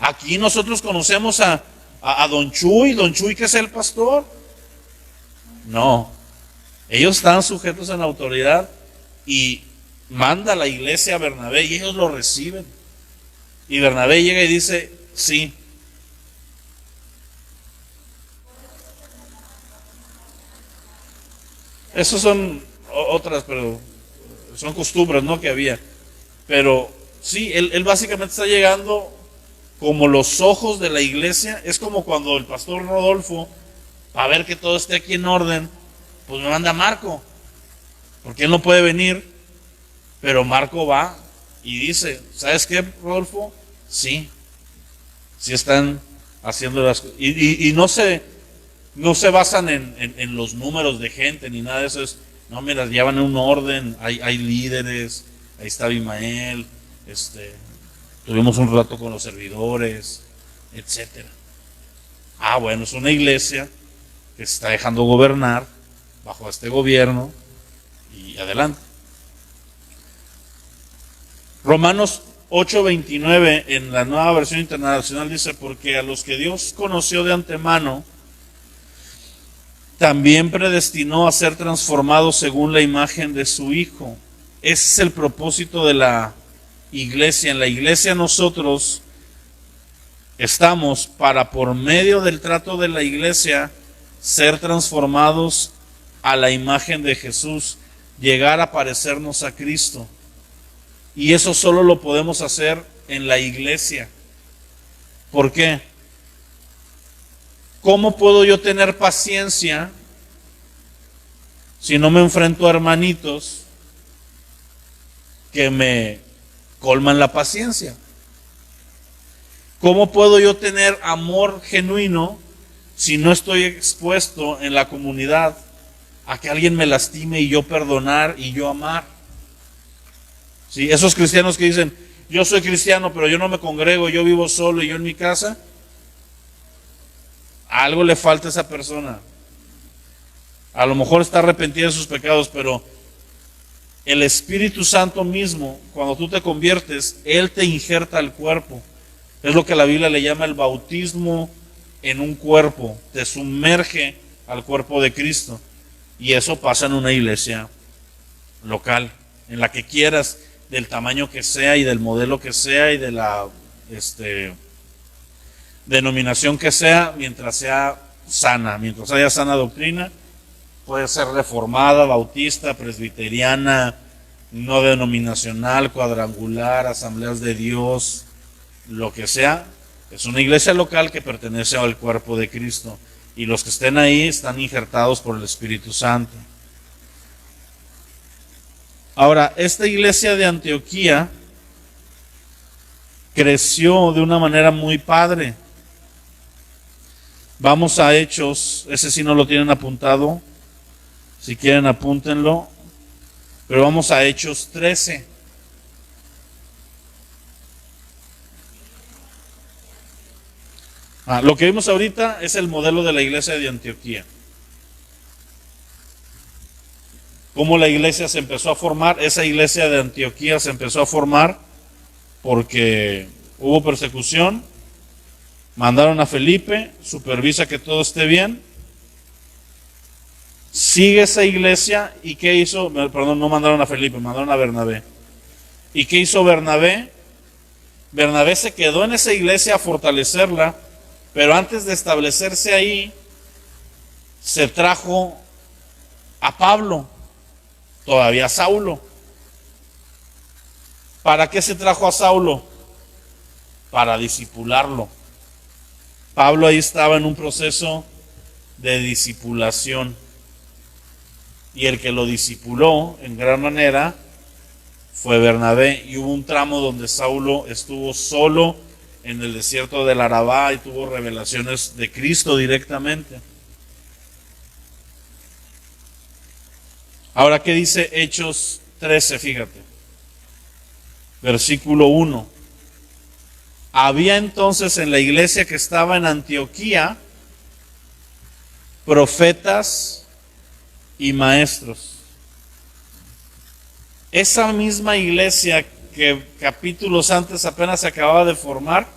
Aquí nosotros conocemos a Don Chuy, que es el pastor. No, ellos están sujetos a la autoridad y manda a la iglesia a Bernabé y ellos lo reciben. Y Bernabé llega y dice: sí. Esos son otras, pero son costumbres, ¿no?, que había. Pero sí, él básicamente está llegando como los ojos de la iglesia. Es como cuando el pastor Rodolfo, para ver que todo esté aquí en orden, pues me manda a Marco, porque él no puede venir, pero Marco va y dice: ¿sabes qué, Rodolfo? Sí están haciendo las cosas. Y no se basan en los números de gente ni nada de eso. No, mira, llevan un orden, hay líderes, ahí está Abimael, Tuvimos un rato con los servidores, etcétera. Bueno, es una iglesia que se está dejando gobernar bajo este gobierno y adelante. Romanos 8:29 en la Nueva Versión Internacional dice: porque a los que Dios conoció de antemano, también predestinó a ser transformados según la imagen de su Hijo. Ese es el propósito de la iglesia. En la iglesia nosotros estamos para, por medio del trato de la iglesia, ser transformados a la imagen de Jesús, llegar a parecernos a Cristo. Y eso solo lo podemos hacer en la iglesia. ¿Por qué? ¿Cómo puedo yo tener paciencia si no me enfrento a hermanitos que me colman la paciencia? ¿Cómo puedo yo tener amor genuino si no estoy expuesto en la comunidad a que alguien me lastime y yo perdonar y yo amar? ¿Sí? Esos cristianos que dicen: yo soy cristiano pero yo no me congrego, yo vivo solo y yo en mi casa. Algo le falta a esa persona. A lo mejor está arrepentida de sus pecados, pero el Espíritu Santo mismo, cuando tú te conviertes, Él te injerta al cuerpo. Es lo que la Biblia le llama el bautismo en un cuerpo. Te sumerge al cuerpo de Cristo. Y eso pasa en una iglesia local, en la que quieras, del tamaño que sea y del modelo que sea y de la denominación que sea, mientras sea sana, mientras haya sana doctrina. Puede ser reformada, bautista, presbiteriana, no denominacional, cuadrangular, asambleas de Dios, lo que sea. Es una iglesia local que pertenece al cuerpo de Cristo, y los que estén ahí están injertados por el Espíritu Santo. Ahora, esta iglesia de Antioquía creció de una manera muy padre. Vamos a Hechos, ese sí no lo tienen apuntado, si quieren apúntenlo, pero vamos a Hechos 13. Lo que vimos ahorita es el modelo de la iglesia de Antioquía. Cómo la iglesia se empezó a formar. Esa iglesia de Antioquía se empezó a formar porque hubo persecución. Mandaron a Felipe, supervisa que todo esté bien. Sigue esa iglesia, y ¿qué hizo? Perdón, no mandaron a Felipe, mandaron a Bernabé. ¿Y qué hizo Bernabé? Bernabé se quedó en esa iglesia a fortalecerla, pero antes de establecerse ahí, se trajo a Pablo, todavía a Saulo. ¿Para qué se trajo a Saulo? Para discipularlo. Pablo ahí estaba en un proceso de discipulación, y el que lo discipuló en gran manera fue Bernabé. Y hubo un tramo donde Saulo estuvo solo en el desierto del Arabá y tuvo revelaciones de Cristo directamente. Ahora, ¿qué dice Hechos 13? Fíjate, versículo 1. Había entonces en la iglesia que estaba en Antioquía profetas y maestros. Esa misma iglesia que capítulos antes apenas se acababa de formar,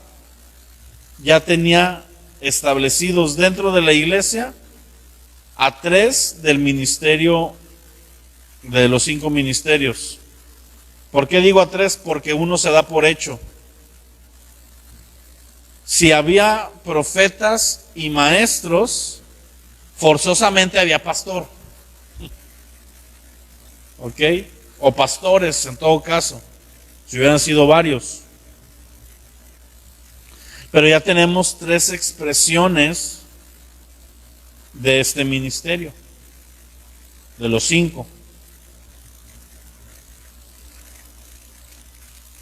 ya tenía establecidos dentro de la iglesia a 3 del ministerio, de los 5 ministerios. ¿Por qué digo a 3? Porque uno se da por hecho. Si había profetas y maestros, forzosamente había pastor. ¿Ok? O pastores en todo caso, si hubieran sido varios. Pero ya tenemos 3 expresiones de este ministerio, de los 5.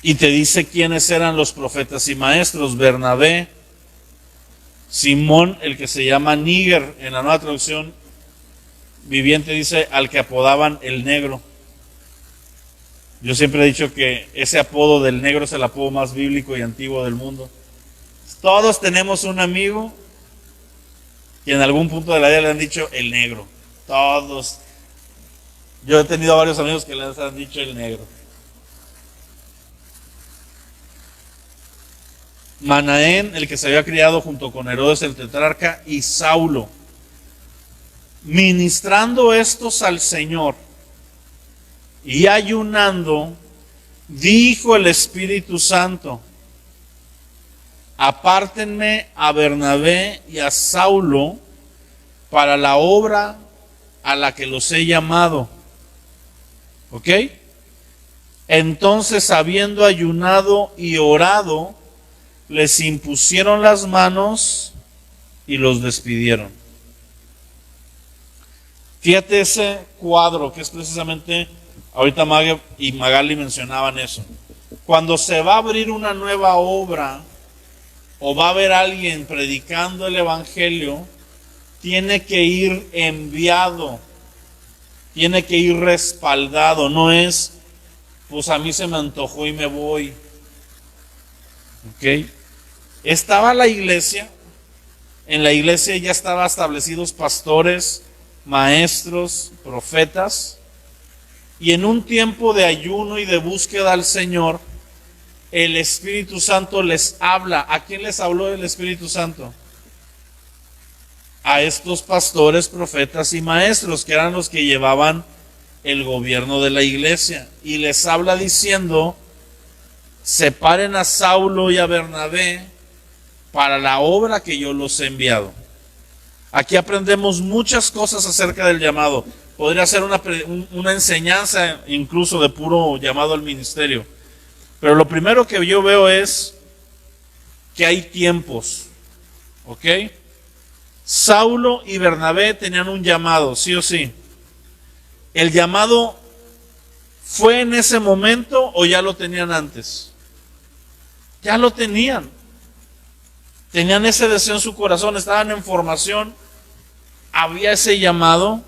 Y te dice quiénes eran los profetas y maestros: Bernabé, Simón, el que se llama Níger, en la Nueva Traducción Viviente dice al que apodaban el Negro. Yo siempre he dicho que ese apodo del negro es el apodo más bíblico y antiguo del mundo. Todos tenemos un amigo que en algún punto de la vida le han dicho el negro. Todos. Yo he tenido varios amigos que les han dicho el negro. Manaén, el que se había criado junto con Herodes el tetrarca, y Saulo, ministrando estos al Señor y ayunando, dijo el Espíritu Santo: apártenme a Bernabé y a Saulo para la obra a la que los he llamado. ¿Ok? Entonces, habiendo ayunado y orado, les impusieron las manos y los despidieron. Fíjate ese cuadro que es precisamente, ahorita Maga y Magali mencionaban eso. Cuando se va a abrir una nueva obra o va a haber alguien predicando el Evangelio, tiene que ir enviado, tiene que ir respaldado. No es, pues a mí se me antojó y me voy. ¿Ok? Estaba la iglesia, en la iglesia ya estaban establecidos pastores, maestros, profetas, y en un tiempo de ayuno y de búsqueda al Señor, el Espíritu Santo les habla. ¿A quién les habló el Espíritu Santo? A estos pastores, profetas y maestros, que eran los que llevaban el gobierno de la iglesia, y les habla diciendo: separen a Saulo y a Bernabé para la obra que yo los he enviado. Aquí aprendemos muchas cosas acerca del llamado. Podría ser una enseñanza incluso de puro llamado al ministerio. Pero lo primero que yo veo es que hay tiempos. ¿Ok? Saulo y Bernabé tenían un llamado, sí o sí. ¿El llamado fue en ese momento o ya lo tenían antes? Ya lo tenían. Tenían ese deseo en su corazón, estaban en formación, había ese llamado,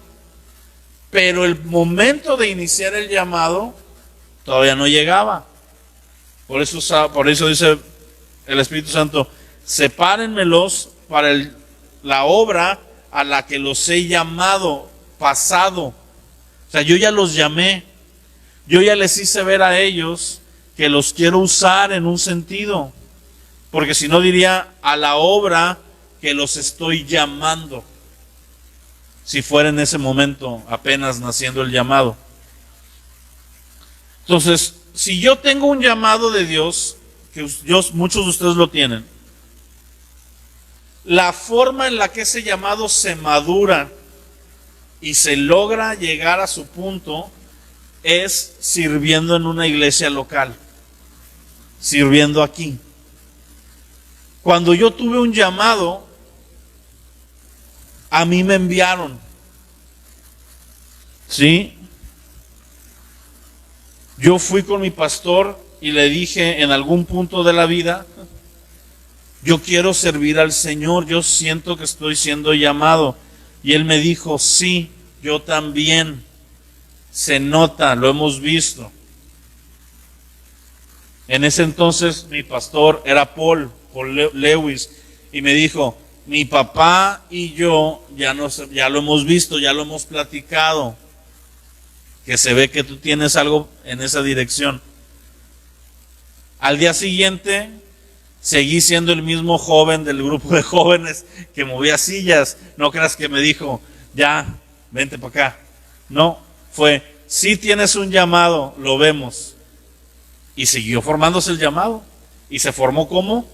pero el momento de iniciar el llamado todavía no llegaba. Por eso dice el Espíritu Santo: sepárenmelos para la obra a la que los he llamado, pasado. O sea, yo ya los llamé, yo ya les hice ver a ellos que los quiero usar en un sentido, porque si no diría a la obra que los estoy llamando, si fuera en ese momento apenas naciendo el llamado. Entonces, si yo tengo un llamado de Dios, que muchos de ustedes lo tienen, la forma en la que ese llamado se madura y se logra llegar a su punto es sirviendo en una iglesia local, sirviendo aquí. Cuando yo tuve un llamado, a mí me enviaron. ¿Sí? Yo fui con mi pastor y le dije en algún punto de la vida: yo quiero servir al Señor, yo siento que estoy siendo llamado. Y él me dijo: sí, yo también. Se nota, lo hemos visto. En ese entonces mi pastor era Paul Lewis, y me dijo: mi papá y yo ya lo hemos visto, ya lo hemos platicado, que se ve que tú tienes algo en esa dirección. Al día siguiente seguí siendo el mismo joven del grupo de jóvenes que movía sillas. No creas que me dijo: ya, vente para acá. No, fue: sí tienes un llamado, lo vemos. Y siguió formándose el llamado. Y se formó como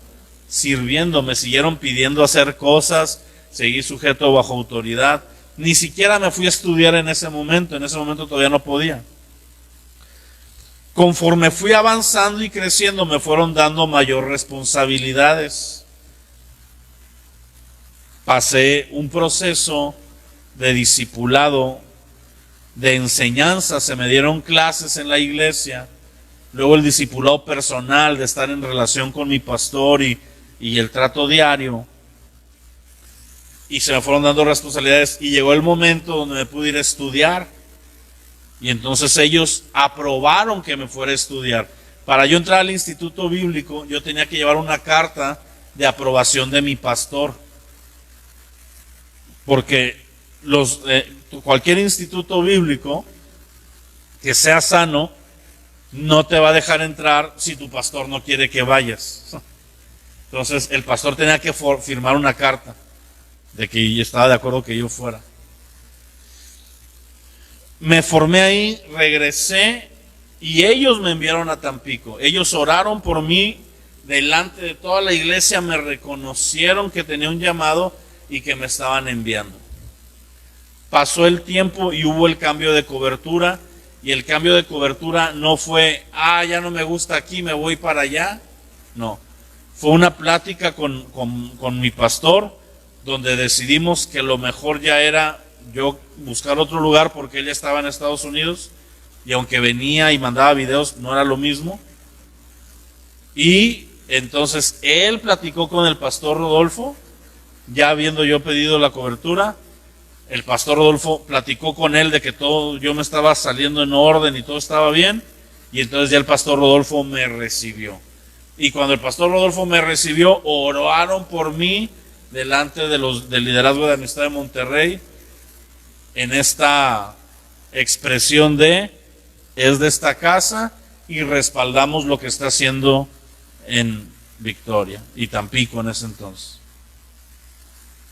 sirviendo. Me siguieron pidiendo hacer cosas, seguí sujeto bajo autoridad. Ni siquiera me fui a estudiar en ese momento todavía no podía. Conforme fui avanzando y creciendo, me fueron dando mayor responsabilidades. Pasé un proceso de discipulado, de enseñanza, se me dieron clases en la iglesia, luego el discipulado personal, de estar en relación con mi pastor y el trato diario, y se me fueron dando responsabilidades, y llegó el momento donde me pude ir a estudiar. Y entonces ellos aprobaron que me fuera a estudiar. Para yo entrar al instituto bíblico, yo tenía que llevar una carta de aprobación de mi pastor. Porque cualquier instituto bíblico que sea sano no te va a dejar entrar si tu pastor no quiere que vayas. Entonces el pastor tenía que firmar una carta de que estaba de acuerdo que yo fuera. Me formé ahí, regresé y ellos me enviaron a Tampico. Ellos oraron por mí delante de toda la iglesia, me reconocieron que tenía un llamado y que me estaban enviando. Pasó el tiempo y hubo el cambio de cobertura, y el cambio de cobertura no fue, ya no me gusta aquí, me voy para allá. No, fue una plática con mi pastor, donde decidimos que lo mejor ya era yo buscar otro lugar, porque él ya estaba en Estados Unidos, y aunque venía y mandaba videos, no era lo mismo. Y entonces él platicó con el pastor Rodolfo, ya habiendo yo pedido la cobertura. El pastor Rodolfo platicó con él de que yo me estaba saliendo en orden y todo estaba bien, y entonces ya el pastor Rodolfo me recibió. Y cuando el pastor Rodolfo me recibió, oraron por mí delante del liderazgo de Amistad de Monterrey, en esta expresión es de esta casa, y respaldamos lo que está haciendo en Victoria y Tampico en ese entonces.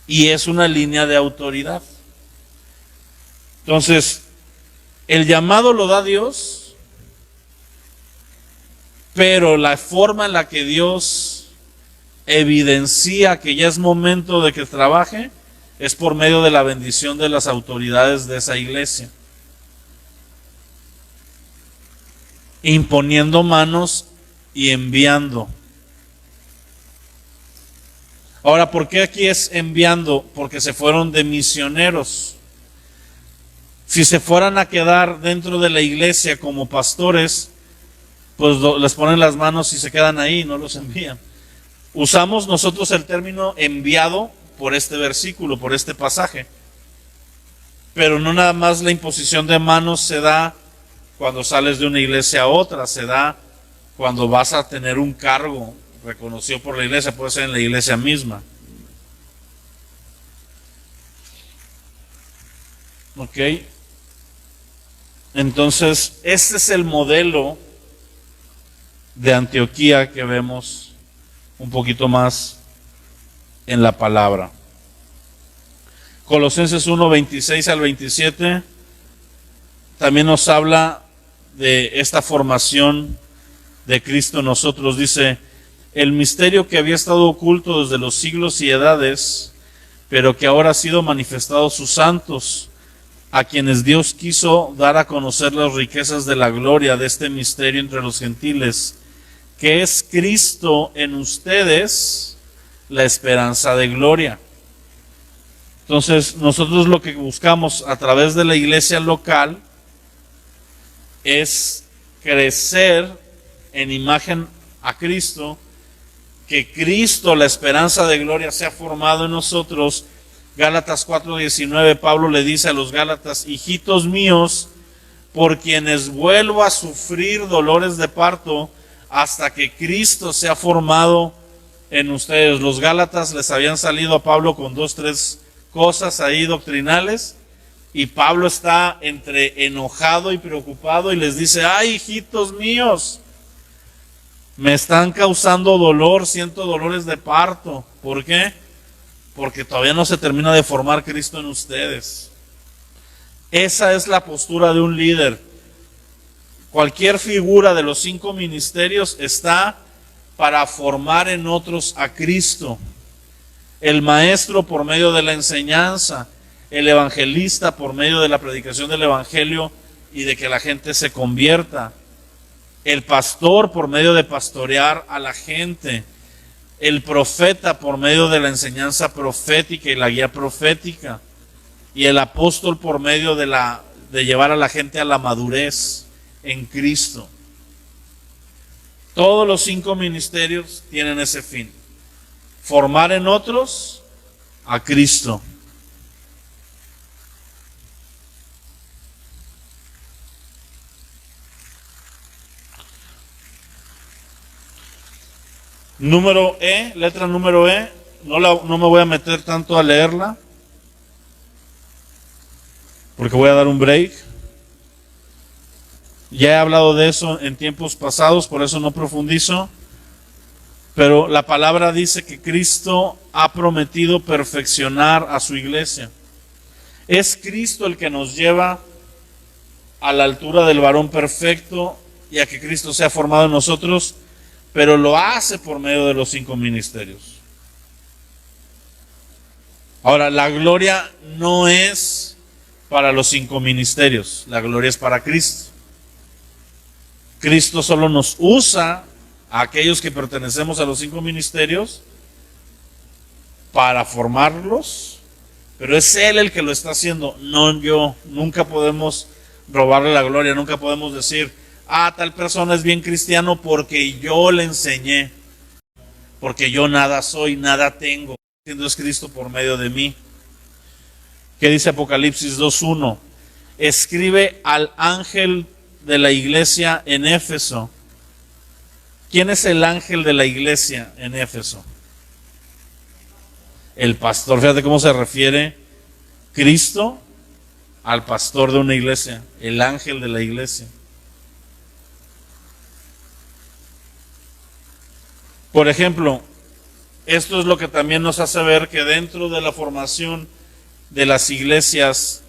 Y es una línea de autoridad. Entonces, el llamado lo da Dios, pero la forma en la que Dios evidencia que ya es momento de que trabaje es por medio de la bendición de las autoridades de esa iglesia, imponiendo manos y enviando. Ahora, ¿por qué aquí es enviando? Porque se fueron de misioneros. Si se fueran a quedar dentro de la iglesia como pastores, pues les ponen las manos y se quedan ahí, no los envían. Usamos nosotros el término enviado por este versículo, por este pasaje. Pero no nada más la imposición de manos se da cuando sales de una iglesia a otra, se da cuando vas a tener un cargo reconocido por la iglesia, puede ser en la iglesia misma. ¿Ok? Entonces, este es el modelo de Antioquía que vemos un poquito más en la palabra. Colosenses 1, 26 al 27 también nos habla de esta formación de Cristo en nosotros. Dice, el misterio que había estado oculto desde los siglos y edades, pero que ahora ha sido manifestado a sus santos, a quienes Dios quiso dar a conocer las riquezas de la gloria de este misterio entre los gentiles, que es Cristo en ustedes, la esperanza de gloria. Entonces, nosotros lo que buscamos a través de la iglesia local es crecer en imagen a Cristo, que Cristo, la esperanza de gloria, sea formado en nosotros. Gálatas 4:19, Pablo le dice a los Gálatas, hijitos míos, por quienes vuelvo a sufrir dolores de parto hasta que Cristo sea formado en ustedes. Los Gálatas les habían salido a Pablo con 2-3 cosas ahí doctrinales, y Pablo está entre enojado y preocupado y les dice, ay, hijitos míos, me están causando dolor, siento dolores de parto. ¿Por qué? Porque todavía no se termina de formar Cristo en ustedes. Esa es la postura de un líder. Cualquier figura de los 5 ministerios está para formar en otros a Cristo. El maestro por medio de la enseñanza, el evangelista por medio de la predicación del evangelio y de que la gente se convierta, el pastor por medio de pastorear a la gente, el profeta por medio de la enseñanza profética y la guía profética, y el apóstol por medio de llevar a la gente a la madurez en Cristo. Todos los 5 ministerios tienen ese fin: formar en otros a Cristo. Número E, letra número E, no me voy a meter tanto a leerla, porque voy a dar un break. Ya he hablado de eso en tiempos pasados, por eso no profundizo. Pero la palabra dice que Cristo ha prometido perfeccionar a su iglesia. Es Cristo el que nos lleva a la altura del varón perfecto y a que Cristo sea formado en nosotros, pero lo hace por medio de los 5 ministerios. Ahora, la gloria no es para los 5 ministerios, la gloria es para Cristo. Cristo solo nos usa a aquellos que pertenecemos a los 5 ministerios para formarlos, pero es Él el que lo está haciendo, no yo. Nunca podemos robarle la gloria, nunca podemos decir, tal persona es bien cristiano porque yo le enseñé, porque yo nada soy, nada tengo. Siendo es Cristo por medio de mí. ¿Qué dice Apocalipsis 2:1? Escribe al ángel de la iglesia en Éfeso. ¿Quién es el ángel de la iglesia en Éfeso? El pastor. Fíjate cómo se refiere Cristo al pastor de una iglesia, el ángel de la iglesia. Por ejemplo, esto es lo que también nos hace ver que dentro de la formación de las iglesias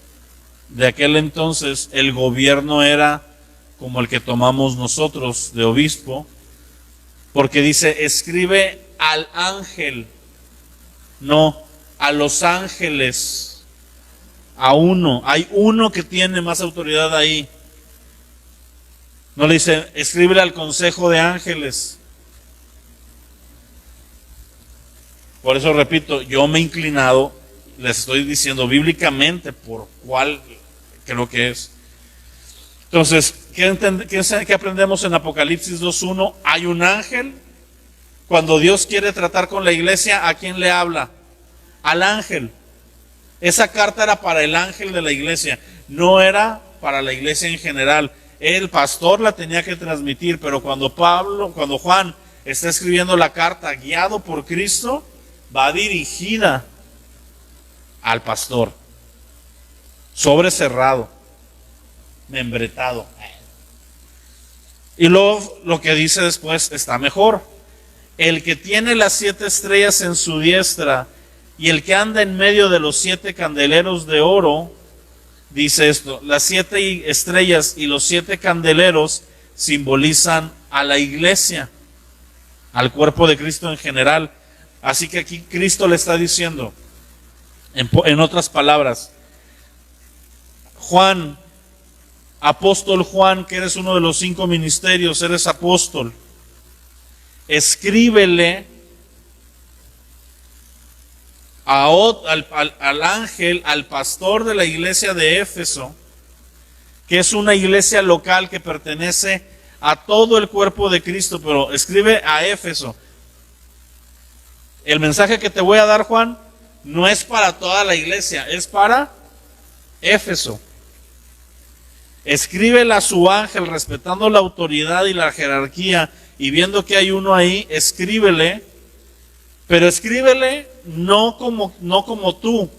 de aquel entonces, el gobierno era como el que tomamos nosotros de obispo, porque dice, escribe al ángel, no a los ángeles, a uno. Hay uno que tiene más autoridad ahí. No le dice, escríbele al consejo de ángeles. Por eso repito, yo me he inclinado, les estoy diciendo bíblicamente por cuál creo que es. Entonces, ¿qué aprendemos en Apocalipsis 2:1? Hay un ángel. Cuando Dios quiere tratar con la iglesia, ¿a quién le habla? Al ángel. Esa carta era para el ángel de la iglesia, no era para la iglesia en general. El pastor la tenía que transmitir, pero cuando Juan está escribiendo la carta guiado por Cristo, va dirigida al pastor, sobre cerrado, membretado. Y luego lo que dice después está mejor. El que tiene las 7 estrellas en su diestra y el que anda en medio de los 7 candeleros de oro, dice esto: las 7 estrellas y los 7 candeleros simbolizan a la iglesia, al cuerpo de Cristo en general. Así que aquí Cristo le está diciendo, en otras palabras, Juan, apóstol Juan, que eres uno de los 5 ministerios, eres apóstol, escríbele al ángel, al pastor de la iglesia de Éfeso, que es una iglesia local que pertenece a todo el cuerpo de Cristo, pero escribe a Éfeso. El mensaje que te voy a dar, Juan, no es para toda la iglesia, es para Éfeso. Escríbele a su ángel, respetando la autoridad y la jerarquía, y viendo que hay uno ahí, escríbele, pero escríbele no como tú.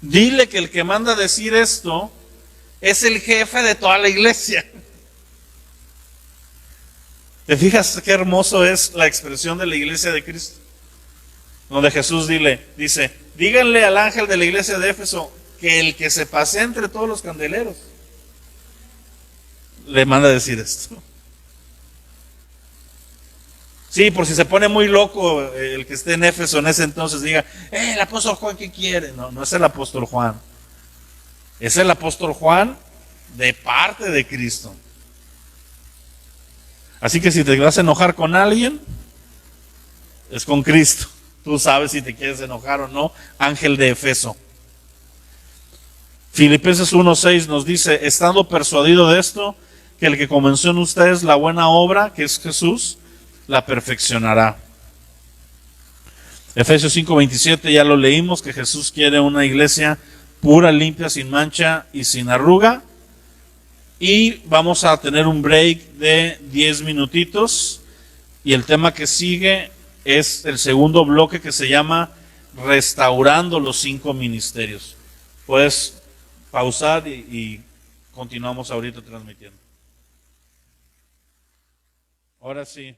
Dile que el que manda a decir esto es el jefe de toda la iglesia. ¿Te fijas qué hermoso es la expresión de la iglesia de Cristo? Donde Jesús dice, díganle al ángel de la iglesia de Éfeso que el que se pasea entre todos los candeleros le manda a decir esto. Sí, por si se pone muy loco el que esté en Éfeso en ese entonces, diga, el apóstol Juan, ¿qué quiere? No, no es el apóstol Juan. Es el apóstol Juan de parte de Cristo. Así que si te vas a enojar con alguien, es con Cristo. Tú sabes si te quieres enojar o no, ángel de Éfeso. Filipenses 1:6 nos dice, estando persuadido de esto, que el que comenzó en ustedes la buena obra, que es Jesús, la perfeccionará. Efesios 5:27 ya lo leímos, que Jesús quiere una iglesia pura, limpia, sin mancha y sin arruga. Y vamos a tener un break de 10 minutitos Y el tema que sigue es el segundo bloque que se llama Restaurando los 5 ministerios. Puedes pausar y continuamos ahorita transmitiendo. Ahora sí.